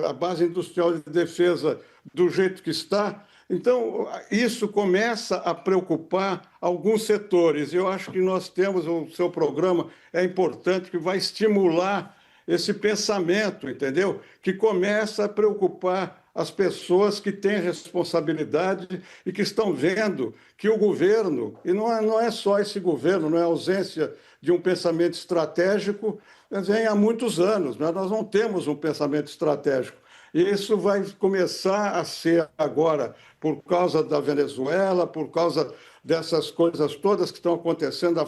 [SPEAKER 4] a base industrial de defesa do jeito que está. Então, isso começa a preocupar alguns setores. Eu acho que nós temos, o seu programa é importante, que vai estimular esse pensamento, entendeu? Que começa a preocupar as pessoas que têm responsabilidade e que estão vendo que o governo, e não é só esse governo, não é a ausência de um pensamento estratégico, vem há muitos anos, mas nós não temos um pensamento estratégico. E isso vai começar a ser agora, por causa da Venezuela, por causa dessas coisas todas que estão acontecendo,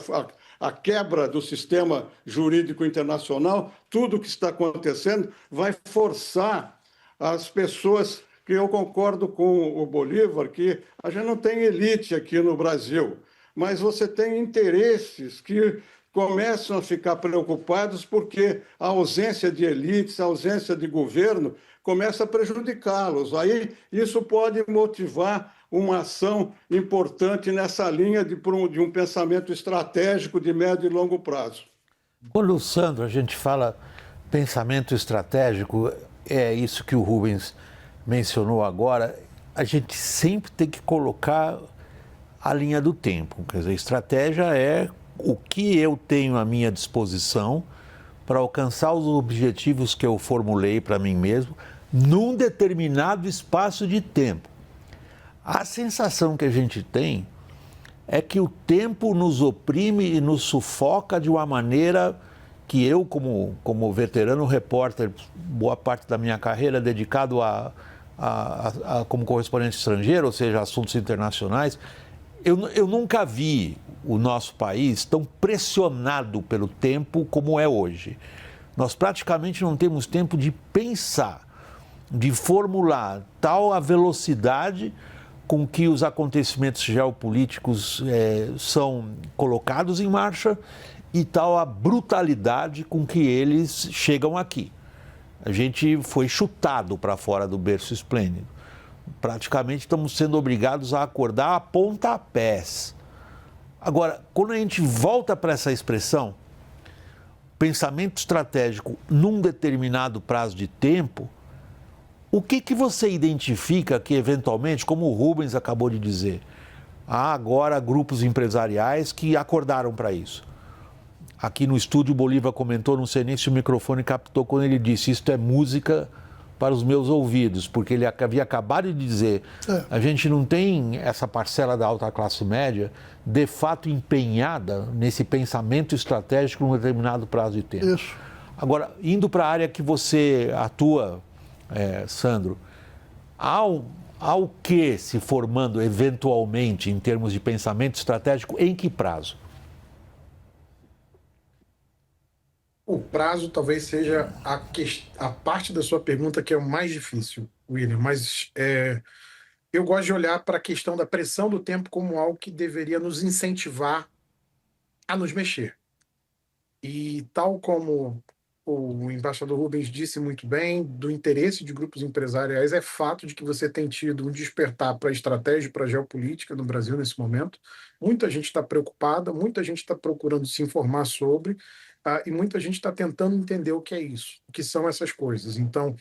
[SPEAKER 4] a quebra do sistema jurídico internacional, tudo que está acontecendo vai forçar as pessoas, que eu concordo com o Bolívar, que a gente não tem elite aqui no Brasil, mas você tem interesses que começam a ficar preocupados porque a ausência de elites, a ausência de governo, começa a prejudicá-los. Aí isso pode motivar uma ação importante nessa linha de um pensamento estratégico de médio e longo prazo.
[SPEAKER 1] Quando, Sandro, a gente fala pensamento estratégico, é isso que o Rubens mencionou agora, a gente sempre tem que colocar a linha do tempo. Quer dizer, estratégia é o que eu tenho à minha disposição para alcançar os objetivos que eu formulei para mim mesmo num determinado espaço de tempo. A sensação que a gente tem é que o tempo nos oprime e nos sufoca de uma maneira que eu, como veterano repórter, boa parte da minha carreira dedicado como correspondente estrangeiro, ou seja, assuntos internacionais, eu nunca vi o nosso país tão pressionado pelo tempo como é hoje. Nós praticamente não temos tempo de pensar, de formular tal a velocidade com que os acontecimentos geopolíticos são colocados em marcha e tal a brutalidade com que eles chegam aqui. A gente foi chutado para fora do berço esplêndido. Praticamente estamos sendo obrigados a acordar a pontapés. Agora, quando a gente volta para essa expressão, pensamento estratégico num determinado prazo de tempo, o que você identifica que, eventualmente, como o Rubens acabou de dizer, há agora grupos empresariais que acordaram para isso. Aqui no estúdio, o Bolívar comentou, não sei nem se o microfone captou quando ele disse, isto é música para os meus ouvidos, porque ele havia acabado de dizer, a gente não tem essa parcela da alta classe média de fato empenhada nesse pensamento estratégico num determinado prazo de tempo.
[SPEAKER 3] Isso.
[SPEAKER 1] Agora, indo para a área que você atua, Sandro, há o que se formando eventualmente em termos de pensamento estratégico, em que prazo?
[SPEAKER 2] O prazo talvez seja a parte da sua pergunta que é o mais difícil, William, mas eu gosto de olhar para a questão da pressão do tempo como algo que deveria nos incentivar a nos mexer. E tal como o embaixador Rubens disse muito bem, do interesse de grupos empresariais, é fato de que você tem tido um despertar para a estratégia e para a geopolítica no Brasil nesse momento. Muita gente está preocupada, muita gente está procurando se informar sobre, e muita gente está tentando entender o que é isso, o que são essas coisas. Então,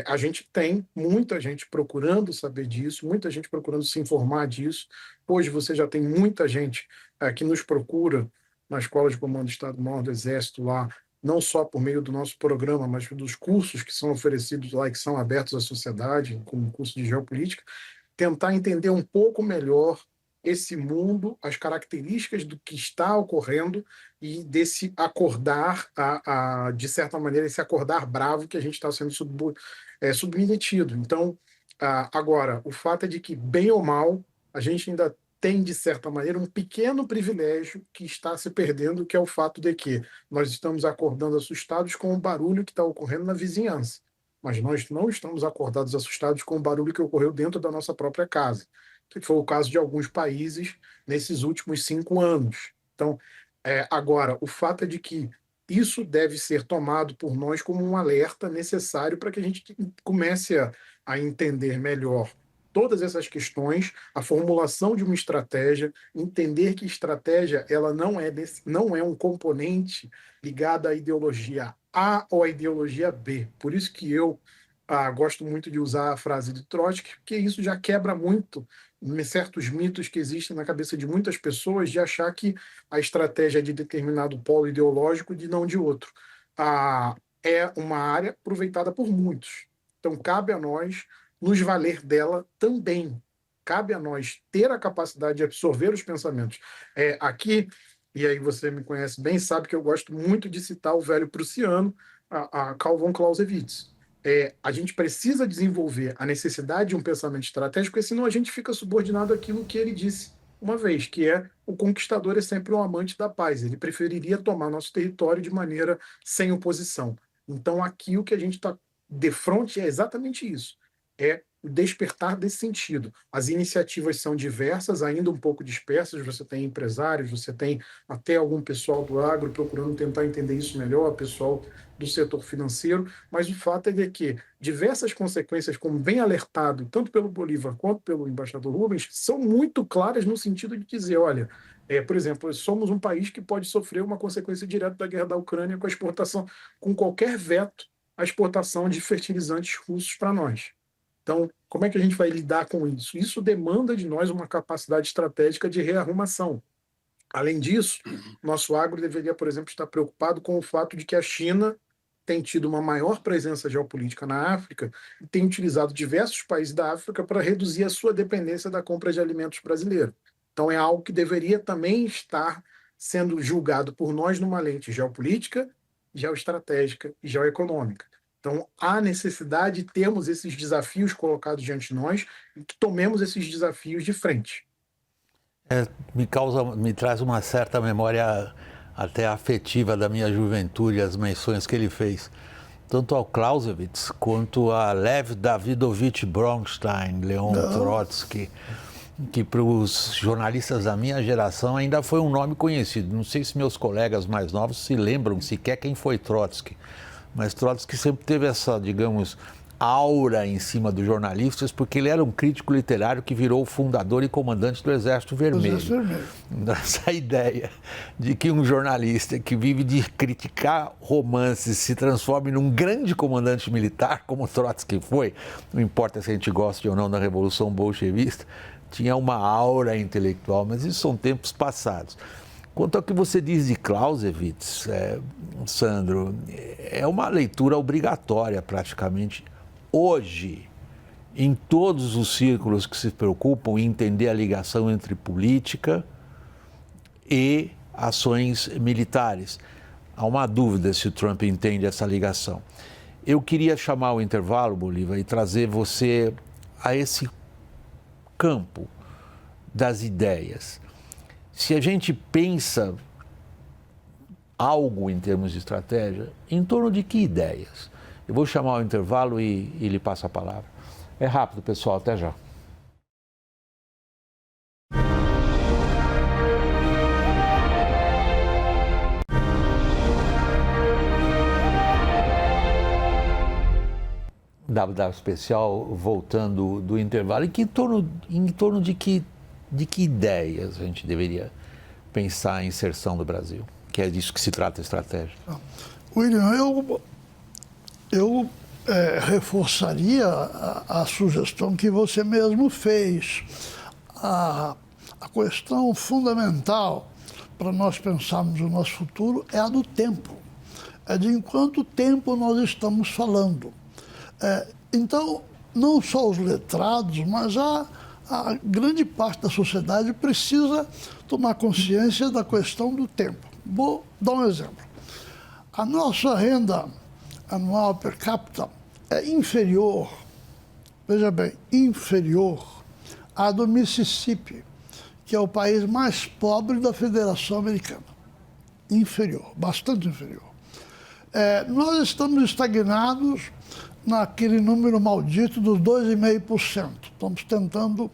[SPEAKER 2] a gente tem muita gente procurando saber disso, muita gente procurando se informar disso. Hoje você já tem muita gente que nos procura na Escola de Comando do Estado-Maior do Exército lá, não só por meio do nosso programa, mas dos cursos que são oferecidos lá e que são abertos à sociedade, como o curso de geopolítica, tentar entender um pouco melhor esse mundo, as características do que está ocorrendo e desse acordar, de certa maneira, esse acordar bravo que a gente está sendo submetido. Então, agora, o fato é de que, bem ou mal, a gente ainda tem, de certa maneira, um pequeno privilégio que está se perdendo, que é o fato de que nós estamos acordando assustados com o barulho que está ocorrendo na vizinhança, mas nós não estamos acordados assustados com o barulho que ocorreu dentro da nossa própria casa, que foi o caso de alguns países nesses últimos 5 anos. Então, agora, o fato é de que isso deve ser tomado por nós como um alerta necessário para que a gente comece a entender melhor todas essas questões, a formulação de uma estratégia, entender que estratégia ela não é um componente ligado à ideologia A ou à ideologia B. Por isso que eu gosto muito de usar a frase de Trotsky, porque isso já quebra muito certos mitos que existem na cabeça de muitas pessoas de achar que a estratégia é de determinado polo ideológico e não de outro. É uma área aproveitada por muitos. Então, cabe a nós nos valer dela também. Cabe a nós ter a capacidade de absorver os pensamentos. Aqui, e aí você me conhece bem, sabe que eu gosto muito de citar o velho prussiano, a Carl von Clausewitz. A gente precisa desenvolver a necessidade de um pensamento estratégico, porque senão a gente fica subordinado àquilo que ele disse uma vez, que o conquistador é sempre um amante da paz. Ele preferiria tomar nosso território de maneira sem oposição. Então, aqui o que a gente está de frente é exatamente isso. É o despertar desse sentido. As iniciativas são diversas, ainda um pouco dispersas. Você tem empresários, você tem até algum pessoal do agro procurando tentar entender isso melhor, pessoal do setor financeiro, mas o fato é que diversas consequências, como bem alertado, tanto pelo Bolívar quanto pelo embaixador Rubens, são muito claras no sentido de dizer, olha, por exemplo, somos um país que pode sofrer uma consequência direta da guerra da Ucrânia com a exportação, com qualquer veto, a exportação de fertilizantes russos para nós. Então, como é que a gente vai lidar com isso? Isso demanda de nós uma capacidade estratégica de rearrumação. Além disso, nosso agro deveria, por exemplo, estar preocupado com o fato de que a China tem tido uma maior presença geopolítica na África e tem utilizado diversos países da África para reduzir a sua dependência da compra de alimentos brasileira. Então, é algo que deveria também estar sendo julgado por nós numa lente geopolítica, geoestratégica e geoeconômica. Então, há necessidade de termos esses desafios colocados diante de nós e que tomemos esses desafios de frente.
[SPEAKER 1] Me traz uma certa memória até afetiva da minha juventude, as menções que ele fez, tanto ao Clausewitz quanto a Lev Davidovich Bronstein, Leon Trotsky, que para os jornalistas da minha geração ainda foi um nome conhecido. Não sei se meus colegas mais novos se lembram sequer quem foi Trotsky, mas Trotsky sempre teve essa, digamos, aura em cima dos jornalistas, porque ele era um crítico literário que virou o fundador e comandante do Exército Vermelho. Essa ideia de que um jornalista que vive de criticar romances se transforme num grande comandante militar, como Trotsky foi, não importa se a gente gosta ou não da Revolução Bolchevista, tinha uma aura intelectual, mas isso são tempos passados. Quanto ao que você diz de Clausewitz, Sandro, é uma leitura obrigatória praticamente hoje, em todos os círculos que se preocupam em entender a ligação entre política e ações militares. Há uma dúvida se o Trump entende essa ligação. Eu queria chamar o intervalo, Bolívar, e trazer você a esse campo das ideias. Se a gente pensa algo em termos de estratégia, em torno de que ideias? Eu vou chamar o intervalo e lhe passo a palavra. É rápido, pessoal, até já. WW Especial, voltando do intervalo, em torno de que ideias a gente deveria pensar a inserção do Brasil? Que é disso que se trata a estratégia.
[SPEAKER 3] William, eu reforçaria a sugestão que você mesmo fez. A questão fundamental para nós pensarmos o nosso futuro é a do tempo. É de em quanto tempo nós estamos falando. Então, não só os letrados, mas a grande parte da sociedade precisa tomar consciência da questão do tempo. Vou dar um exemplo. A nossa renda anual per capita é inferior, veja bem, inferior à do Mississippi, que é o país mais pobre da Federação Americana. Inferior, bastante inferior. Nós estamos estagnados naquele número maldito dos 2,5%. Estamos tentando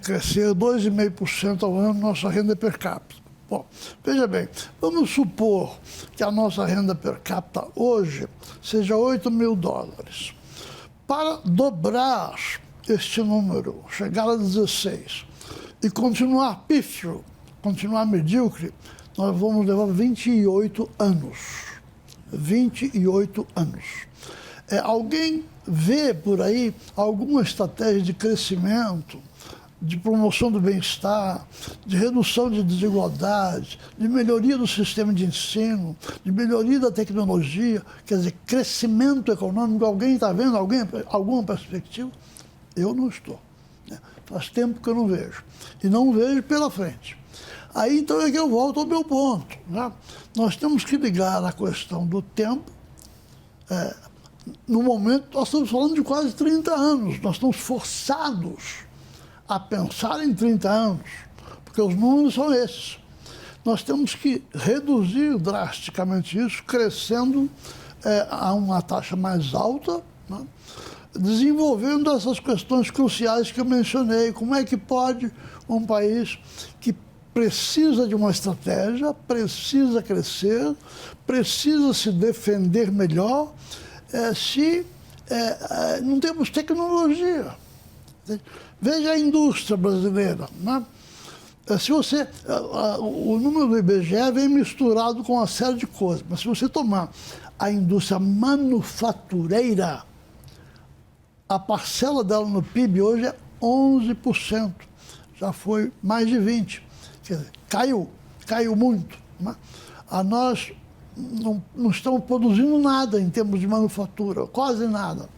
[SPEAKER 3] crescer 2,5% ao ano nossa renda per capita. Bom, veja bem, vamos supor que a nossa renda per capita hoje seja $8.000. Para dobrar este número, chegar a 16 e continuar pífio, continuar medíocre, nós vamos levar 28 anos. 28 anos. Alguém vê por aí alguma estratégia de crescimento, de promoção do bem-estar, de redução de desigualdades, de melhoria do sistema de ensino, de melhoria da tecnologia, quer dizer, crescimento econômico? Alguém está vendo alguma perspectiva? Eu não estou. Né? Faz tempo que eu não vejo. E não vejo pela frente. Aí então é que eu volto ao meu ponto. Né? Nós temos que ligar a questão do tempo. No momento, nós estamos falando de quase 30 anos. Nós estamos forçados a pensar em 30 anos, porque os números são esses. Nós temos que reduzir drasticamente isso, crescendo a uma taxa mais alta, né? Desenvolvendo essas questões cruciais que eu mencionei. Como é que pode um país que precisa de uma estratégia, precisa crescer, precisa se defender melhor, se não temos tecnologia? Veja a indústria brasileira. Né? Se você, o número do IBGE vem misturado com uma série de coisas, mas se você tomar a indústria manufatureira, a parcela dela no PIB hoje é 11%. Já foi mais de 20%. Quer dizer, caiu muito. Né? Nós não estamos produzindo nada em termos de manufatura, quase nada.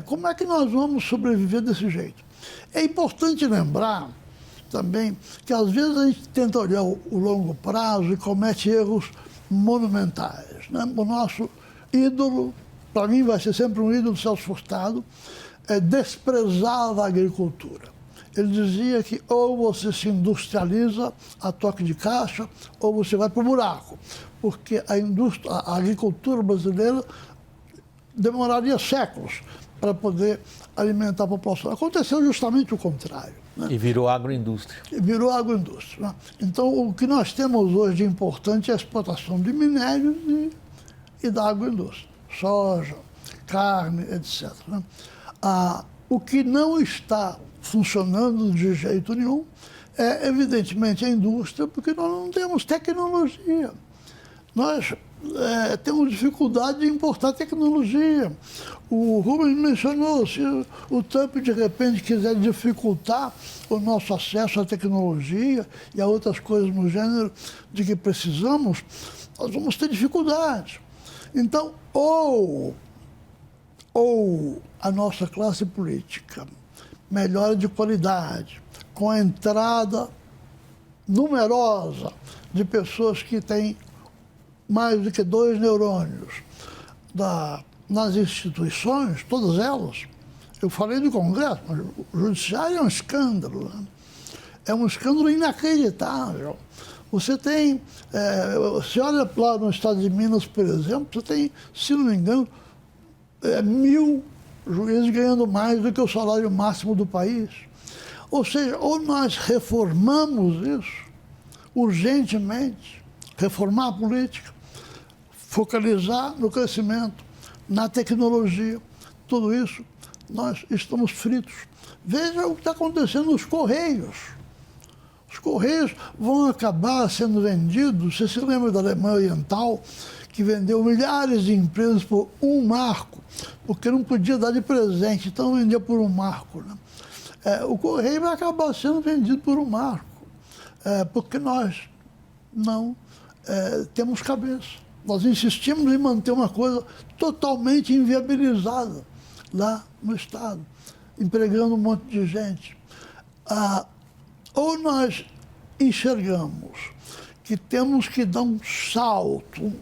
[SPEAKER 3] Como é que nós vamos sobreviver desse jeito? É importante lembrar também que às vezes a gente tenta olhar o longo prazo e comete erros monumentais. Né? O nosso ídolo, para mim vai ser sempre um ídolo, Celso Furtado, desprezava a agricultura. Ele dizia que ou você se industrializa a toque de caixa ou você vai para o buraco, porque a agricultura brasileira demoraria séculos para poder alimentar a população. Aconteceu justamente o contrário. Né?
[SPEAKER 1] E virou agroindústria.
[SPEAKER 3] Virou agroindústria. Né? Então, o que nós temos hoje de importante é a exportação de minérios e da agroindústria. Soja, carne, etc. Né? O que não está funcionando de jeito nenhum é, evidentemente, a indústria, porque nós não temos tecnologia. Nós temos dificuldade de importar tecnologia. O Rubens mencionou, se o Trump de repente quiser dificultar o nosso acesso à tecnologia e a outras coisas no gênero de que precisamos, nós vamos ter dificuldades. Então, ou a nossa classe política melhora de qualidade, com a entrada numerosa de pessoas que têm mais do que 2 neurônios nas instituições, todas elas. Eu falei do Congresso, mas o Judiciário é um escândalo. Né? É um escândalo inacreditável. Você tem, se olha lá no estado de Minas, por exemplo, você tem, se não me engano, 1.000 juízes ganhando mais do que o salário máximo do país. Ou seja, ou nós reformamos isso urgentemente, reformar a política, focalizar no crescimento, na tecnologia, tudo isso, nós estamos fritos. Veja o que está acontecendo nos Correios. Os Correios vão acabar sendo vendidos. Você se lembra da Alemanha Oriental, que vendeu milhares de empresas por um marco, porque não podia dar de presente, então vendia por um marco. Né? O Correio vai acabar sendo vendido por um marco, porque nós não temos cabeça. Nós insistimos em manter uma coisa totalmente inviabilizada lá no Estado, empregando um monte de gente. Ou nós enxergamos que temos que dar um salto,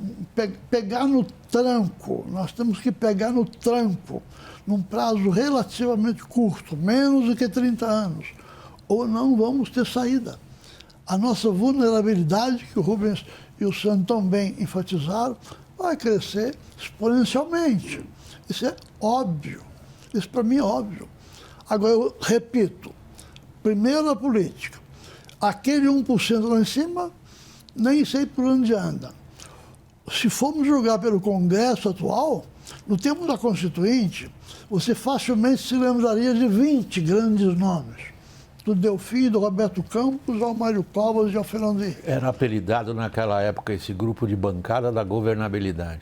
[SPEAKER 3] pegar no tranco, nós temos que pegar no tranco, num prazo relativamente curto, menos do que 30 anos, ou não vamos ter saída. A nossa vulnerabilidade, que o Rubens e o Sandro tão bem enfatizaram, vai crescer exponencialmente. Isso é óbvio. Isso para mim é óbvio. Agora, eu repito, primeiro a política. Aquele 1% lá em cima, nem sei por onde anda. Se formos julgar pelo Congresso atual, no tempo da Constituinte, você facilmente se lembraria de 20 grandes nomes. Do Delfim, do Roberto Campos, ao Mário Covas e ao Fernando Henrique.
[SPEAKER 1] Era apelidado naquela época esse grupo de bancada da governabilidade.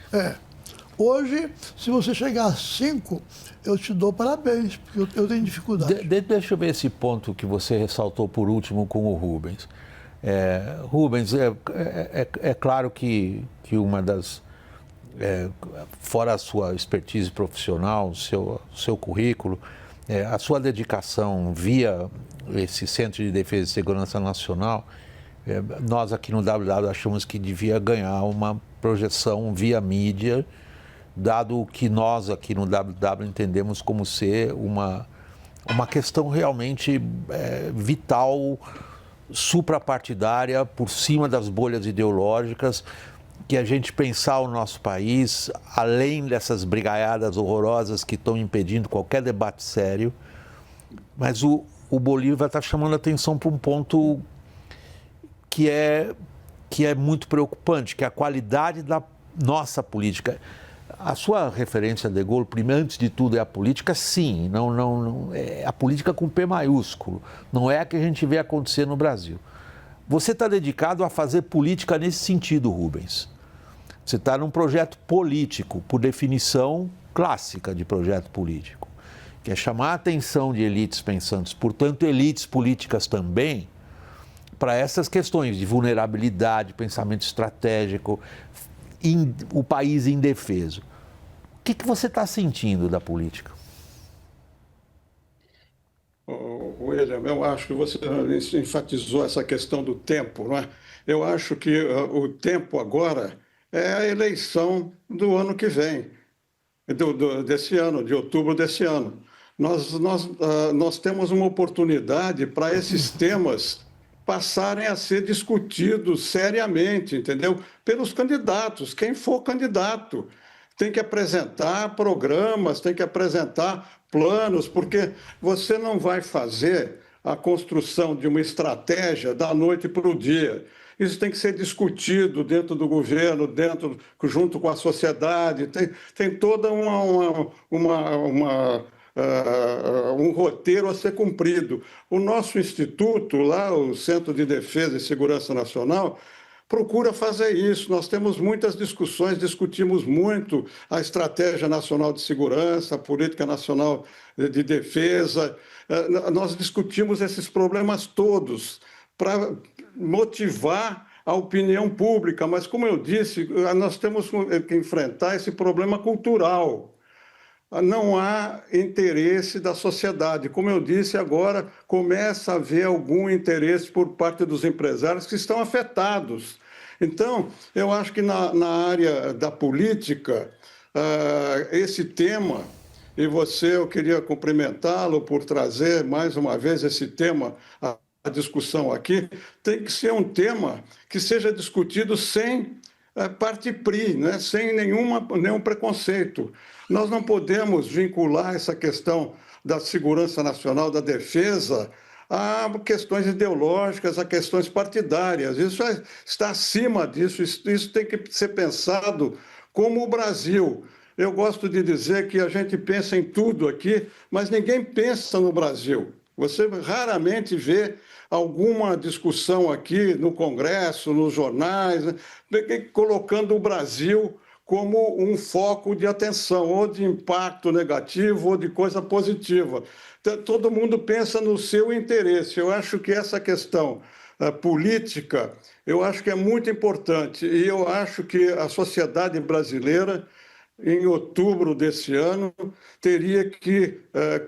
[SPEAKER 3] Hoje, se você chegar a 5, eu te dou parabéns, porque eu tenho dificuldade.
[SPEAKER 1] Deixa eu ver esse ponto que você ressaltou por último com o Rubens. Rubens, é claro que uma das... fora a sua expertise profissional, o seu currículo, a sua dedicação via esse Centro de Defesa e Segurança Nacional, nós aqui no WW achamos que devia ganhar uma projeção via mídia, dado o que nós aqui no WW entendemos como ser uma questão realmente vital, suprapartidária, por cima das bolhas ideológicas, que a gente pensar o nosso país, além dessas brigaiadas horrorosas que estão impedindo qualquer debate sério, mas o Bolívar está chamando a atenção para um ponto que é muito preocupante, que é a qualidade da nossa política. A sua referência a De Gaulle, antes de tudo, é a política, sim, não, é a política com P maiúsculo, não é a que a gente vê acontecer no Brasil. Você está dedicado a fazer política nesse sentido, Rubens. Você está num projeto político, por definição clássica de projeto político, que é chamar a atenção de elites pensantes, portanto, elites políticas também, para essas questões de vulnerabilidade, pensamento estratégico, o país indefeso. O que você está sentindo da política?
[SPEAKER 4] William, eu acho que você enfatizou essa questão do tempo, não é? Eu acho que o tempo agora é a eleição do ano que vem, desse ano, de outubro desse ano. Nós temos uma oportunidade para esses temas passarem a ser discutidos seriamente, entendeu? Pelos candidatos, quem for candidato. Tem que apresentar programas, tem que apresentar planos, porque você não vai fazer a construção de uma estratégia da noite para o dia. Isso tem que ser discutido dentro do governo, junto com a sociedade. Tem toda um roteiro a ser cumprido. O nosso instituto, lá, o Centro de Defesa e Segurança Nacional, procura fazer isso. Nós temos muitas discussões, discutimos muito a Estratégia Nacional de Segurança, a Política Nacional de Defesa. Nós discutimos esses problemas todos para motivar a opinião pública, mas, como eu disse, nós temos que enfrentar esse problema cultural. Não há interesse da sociedade. Como eu disse, agora começa a haver algum interesse por parte dos empresários que estão afetados. Então, eu acho que na área da política, esse tema, e eu queria cumprimentá-lo por trazer mais uma vez esse tema à discussão aqui, tem que ser um tema que seja discutido sem parti pris, né? Sem nenhum preconceito. Nós não podemos vincular essa questão da segurança nacional, da defesa, a questões ideológicas, a questões partidárias. Isso está acima disso, isso tem que ser pensado como o Brasil. Eu gosto de dizer que a gente pensa em tudo aqui, mas ninguém pensa no Brasil. Você raramente vê alguma discussão aqui no Congresso, nos jornais, né, colocando o Brasil como um foco de atenção, ou de impacto negativo, ou de coisa positiva. Então, todo mundo pensa no seu interesse. Eu acho que essa questão política, eu acho que é muito importante. E eu acho que a sociedade brasileira, em outubro desse ano, teria que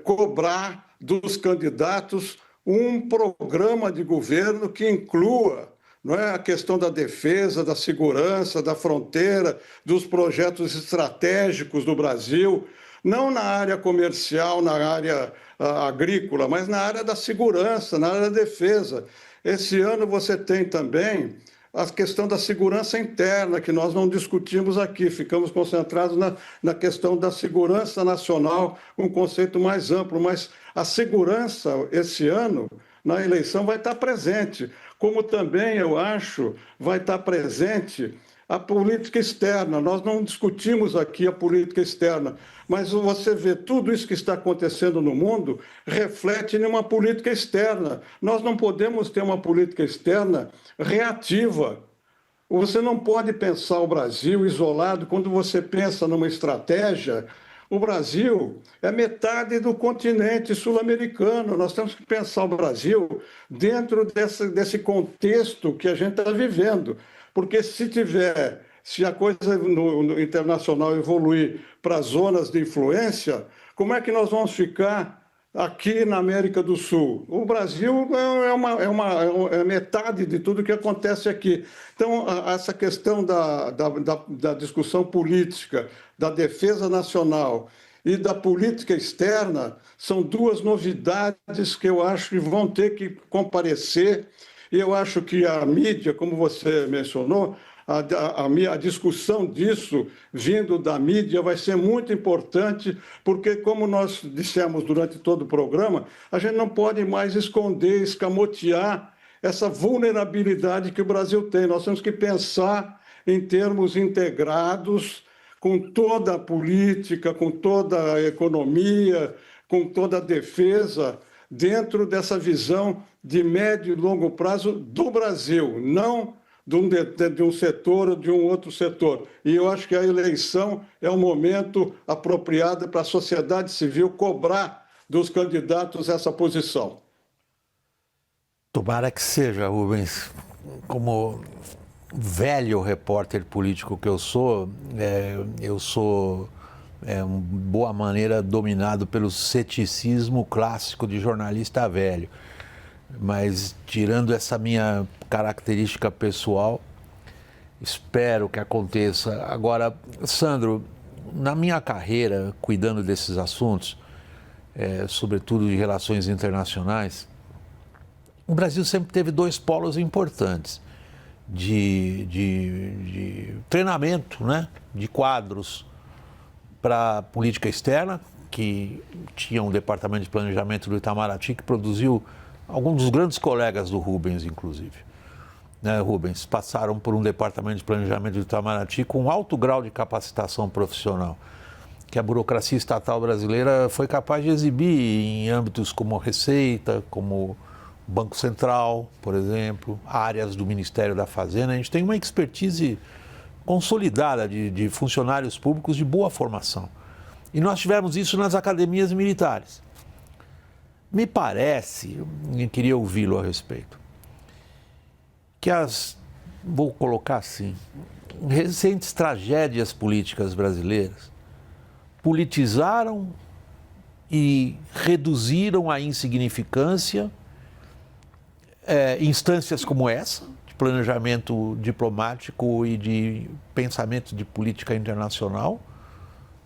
[SPEAKER 4] cobrar dos candidatos um programa de governo que inclua, não é, a questão da defesa, da segurança, da fronteira, dos projetos estratégicos do Brasil, não na área comercial, na área agrícola, mas na área da segurança, na área da defesa. Esse ano você tem também a questão da segurança interna, que nós não discutimos aqui, ficamos concentrados na questão da segurança nacional, um conceito mais amplo, mas a segurança, esse ano, na eleição, vai estar presente, como também, eu acho, vai estar presente a política externa. Nós não discutimos aqui a política externa, mas você vê tudo isso que está acontecendo no mundo reflete numa política externa. Nós não podemos ter uma política externa reativa. Você não pode pensar o Brasil isolado. Quando você pensa numa estratégia, o Brasil é metade do continente sul-americano. Nós temos que pensar o Brasil dentro desse contexto que a gente está vivendo. Porque se a coisa no internacional evoluir para zonas de influência, como é que nós vamos ficar aqui na América do Sul? O Brasil é metade de tudo que acontece aqui. Então, essa questão da discussão política, da defesa nacional e da política externa são duas novidades que eu acho que vão ter que comparecer. E eu acho que a mídia, como você mencionou, a discussão disso vindo da mídia vai ser muito importante, porque, como nós dissemos durante todo o programa, a gente não pode mais esconder, escamotear essa vulnerabilidade que o Brasil tem. Nós temos que pensar em termos integrados, com toda a política, com toda a economia, com toda a defesa, dentro dessa visão de médio e longo prazo do Brasil, não de um setor ou de um outro setor. E eu acho que a eleição é um momento apropriado para a sociedade civil cobrar dos candidatos essa posição.
[SPEAKER 1] Tomara que seja, Rubens. Como velho repórter político que eu sou boa maneira dominado pelo ceticismo clássico de jornalista velho. Mas, tirando essa minha característica pessoal, espero que aconteça. Agora, Sandro, na minha carreira, cuidando desses assuntos, sobretudo de relações internacionais, o Brasil sempre teve dois polos importantes de treinamento, né, de quadros para política externa, que tinha um departamento de planejamento do Itamaraty que produziu alguns dos grandes colegas do Rubens, inclusive. Né, Rubens, passaram por um departamento de planejamento do Itamaraty com alto grau de capacitação profissional, que a burocracia estatal brasileira foi capaz de exibir em âmbitos como Receita, como Banco Central, por exemplo, áreas do Ministério da Fazenda. A gente tem uma expertise consolidada de funcionários públicos de boa formação. E nós tivemos isso nas academias militares. Me parece, eu queria ouvi-lo a respeito, que vou colocar assim, recentes tragédias políticas brasileiras politizaram e reduziram à insignificância instâncias como essa, de planejamento diplomático e de pensamento de política internacional,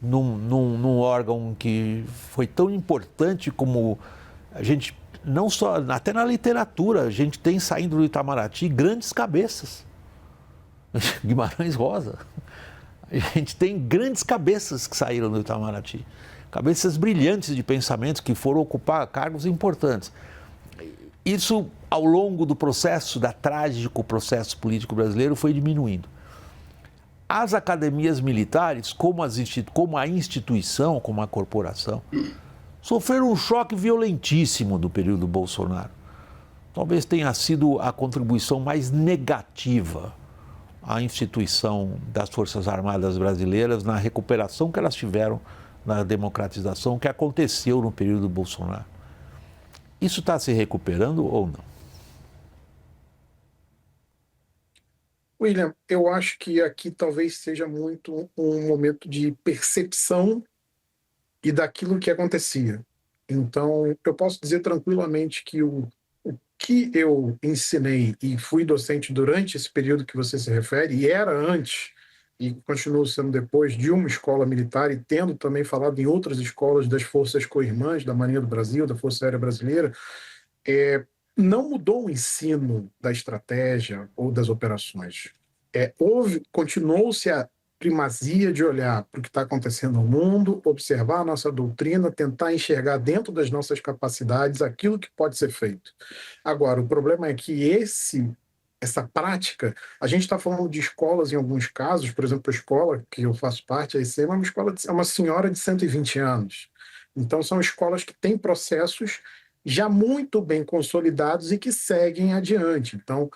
[SPEAKER 1] num órgão que foi tão importante como a gente, não só, até na literatura, a gente tem saindo do Itamaraty grandes cabeças. Guimarães Rosa. A gente tem grandes cabeças que saíram do Itamaraty. Cabeças brilhantes de pensamentos que foram ocupar cargos importantes. Isso, ao longo do processo, da trágico processo político brasileiro, foi diminuindo. As academias militares, como a instituição, como a corporação, sofreram um choque violentíssimo do período Bolsonaro. Talvez tenha sido a contribuição mais negativa à instituição das Forças Armadas brasileiras na recuperação que elas tiveram na democratização que aconteceu no período Bolsonaro. Isso está se recuperando ou não?
[SPEAKER 2] William, eu acho que aqui talvez seja muito um momento de percepção e daquilo que acontecia. Então, eu posso dizer tranquilamente que o que eu ensinei e fui docente durante esse período que você se refere, e era antes, e continuo sendo depois, de uma escola militar, e tendo também falado em outras escolas das forças co-irmãs, da Marinha do Brasil, da Força Aérea Brasileira, não mudou o ensino da estratégia ou das operações. Continuou-se a primazia de olhar para o que está acontecendo no mundo, observar a nossa doutrina, tentar enxergar dentro das nossas capacidades aquilo que pode ser feito. Agora, o problema é que essa prática, a gente está falando de escolas em alguns casos, por exemplo, a escola que eu faço parte, a ICEM, é uma senhora de 120 anos. Então, são escolas que têm processos já muito bem consolidados e que seguem adiante. Então,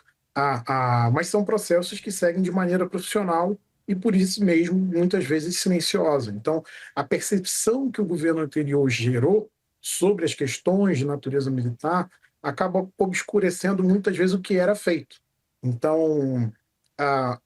[SPEAKER 2] Mas são processos que seguem de maneira profissional e, por isso mesmo, muitas vezes silenciosa. Então, a percepção que o governo anterior gerou sobre as questões de natureza militar acaba obscurecendo muitas vezes o que era feito. Então,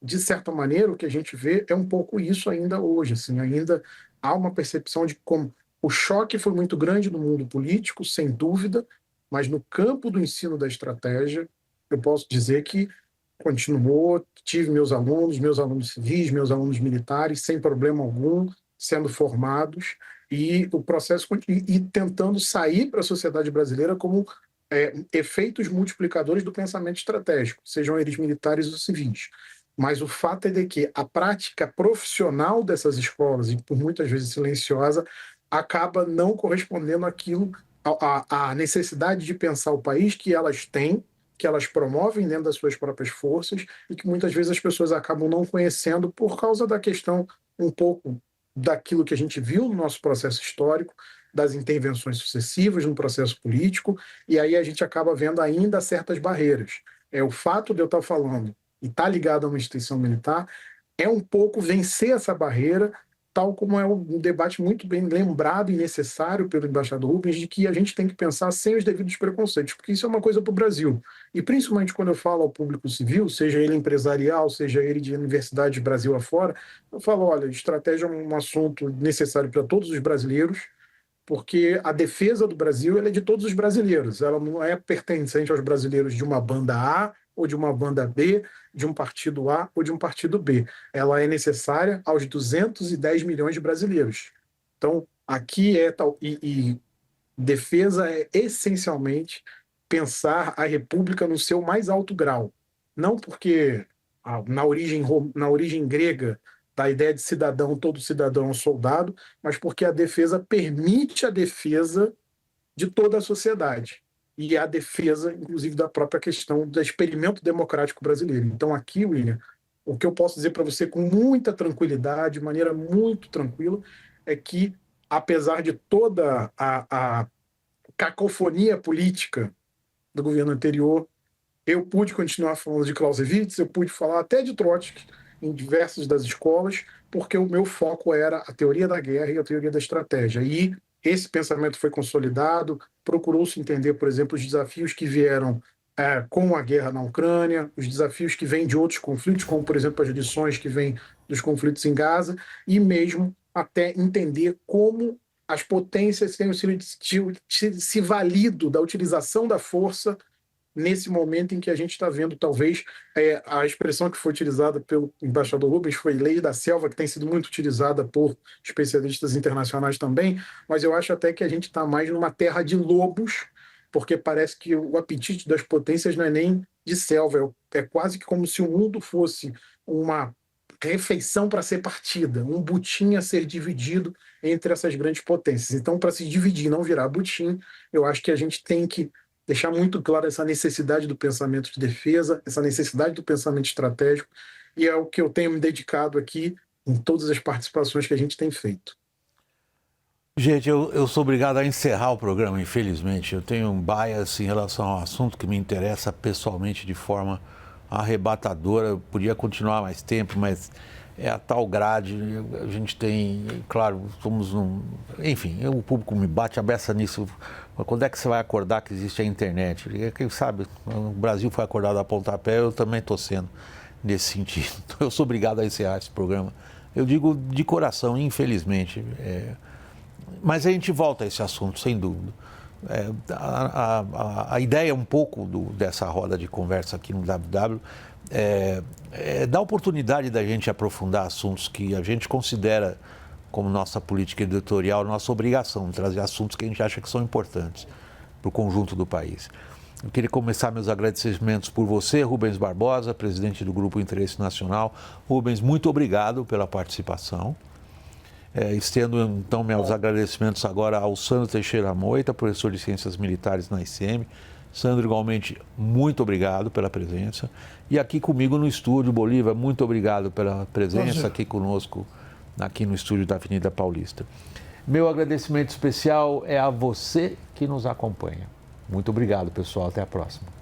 [SPEAKER 2] de certa maneira, o que a gente vê é um pouco isso ainda hoje. Assim, ainda há uma percepção de como o choque foi muito grande no mundo político, sem dúvida, mas no campo do ensino da estratégia, eu posso dizer que continuou, tive meus alunos civis, meus alunos militares, sem problema algum, sendo formados, e o processo e tentando sair para a sociedade brasileira como efeitos multiplicadores do pensamento estratégico, sejam eles militares ou civis. Mas o fato é de que a prática profissional dessas escolas, e por muitas vezes silenciosa, acaba não correspondendo àquilo, à necessidade de pensar o país que elas têm, que elas promovem dentro das suas próprias forças e que muitas vezes as pessoas acabam não conhecendo por causa da questão um pouco daquilo que a gente viu no nosso processo histórico, das intervenções sucessivas no processo político, e aí a gente acaba vendo ainda certas barreiras. O fato de eu estar falando e estar ligado a uma instituição militar é um pouco vencer essa barreira, tal como é um debate muito bem lembrado e necessário pelo embaixador Rubens, de que a gente tem que pensar sem os devidos preconceitos, porque isso é uma coisa para o Brasil. E principalmente quando eu falo ao público civil, seja ele empresarial, seja ele de universidade de Brasil afora, eu falo, olha, estratégia é um assunto necessário para todos os brasileiros, porque a defesa do Brasil ela é de todos os brasileiros, ela não é pertencente aos brasileiros de uma banda A ou de uma banda B, de um partido A ou de um partido B. Ela é necessária aos 210 milhões de brasileiros. Então, aqui é tal. E defesa é essencialmente pensar a república no seu mais alto grau. Não porque na origem grega da ideia de cidadão, todo cidadão é um soldado, mas porque a defesa permite a defesa de toda a sociedade. E a defesa, inclusive, da própria questão do experimento democrático brasileiro. Então, aqui, William, o que eu posso dizer para você com muita tranquilidade, de maneira muito tranquila, é que, apesar de toda a cacofonia política do governo anterior, eu pude continuar falando de Clausewitz, eu pude falar até de Trotsky em diversas das escolas, porque o meu foco era a teoria da guerra e a teoria da estratégia. E esse pensamento foi consolidado, procurou-se entender, por exemplo, os desafios que vieram com a guerra na Ucrânia, os desafios que vêm de outros conflitos, como, por exemplo, as lições que vêm dos conflitos em Gaza, e mesmo até entender como as potências têm se valido da utilização da força nesse momento em que a gente está vendo, talvez, a expressão que foi utilizada pelo embaixador Rubens foi lei da selva, que tem sido muito utilizada por especialistas internacionais também, mas eu acho até que a gente está mais numa terra de lobos, porque parece que o apetite das potências não é nem de selva, é quase que como se o mundo fosse uma refeição para ser partida, um butim a ser dividido entre essas grandes potências. Então, para se dividir, não virar butim, eu acho que a gente tem que deixar muito claro essa necessidade do pensamento de defesa, essa necessidade do pensamento estratégico, e é o que eu tenho me dedicado aqui em todas as participações que a gente tem feito.
[SPEAKER 1] Gente, eu sou obrigado a encerrar o programa, infelizmente. Eu tenho um bias em relação ao assunto que me interessa pessoalmente de forma arrebatadora. Eu podia continuar mais tempo, mas é a tal grade. A gente tem, claro, somos um... Enfim, o público me bate a beça nisso. Quando é que você vai acordar que existe a internet? Quem sabe, o Brasil foi acordado a pontapé, eu também estou sendo nesse sentido. Eu sou obrigado a encerrar esse programa. Eu digo de coração, infelizmente. Mas a gente volta a esse assunto, sem dúvida. A ideia um pouco dessa roda de conversa aqui no WW é dar oportunidade da gente aprofundar assuntos que a gente considera como nossa política editorial, nossa obrigação, trazer assuntos que a gente acha que são importantes para o conjunto do país. Eu queria começar meus agradecimentos por você, Rubens Barbosa, presidente do Grupo Interesse Nacional. Rubens, muito obrigado pela participação. Estendo então meus agradecimentos agora ao Sandro Teixeira Moita, professor de Ciências Militares na ICM. Sandro, igualmente, muito obrigado pela presença. E aqui comigo no estúdio, Bolívar, muito obrigado pela presença aqui conosco, aqui no estúdio da Avenida Paulista. Meu agradecimento especial é a você que nos acompanha. Muito obrigado, pessoal. Até a próxima.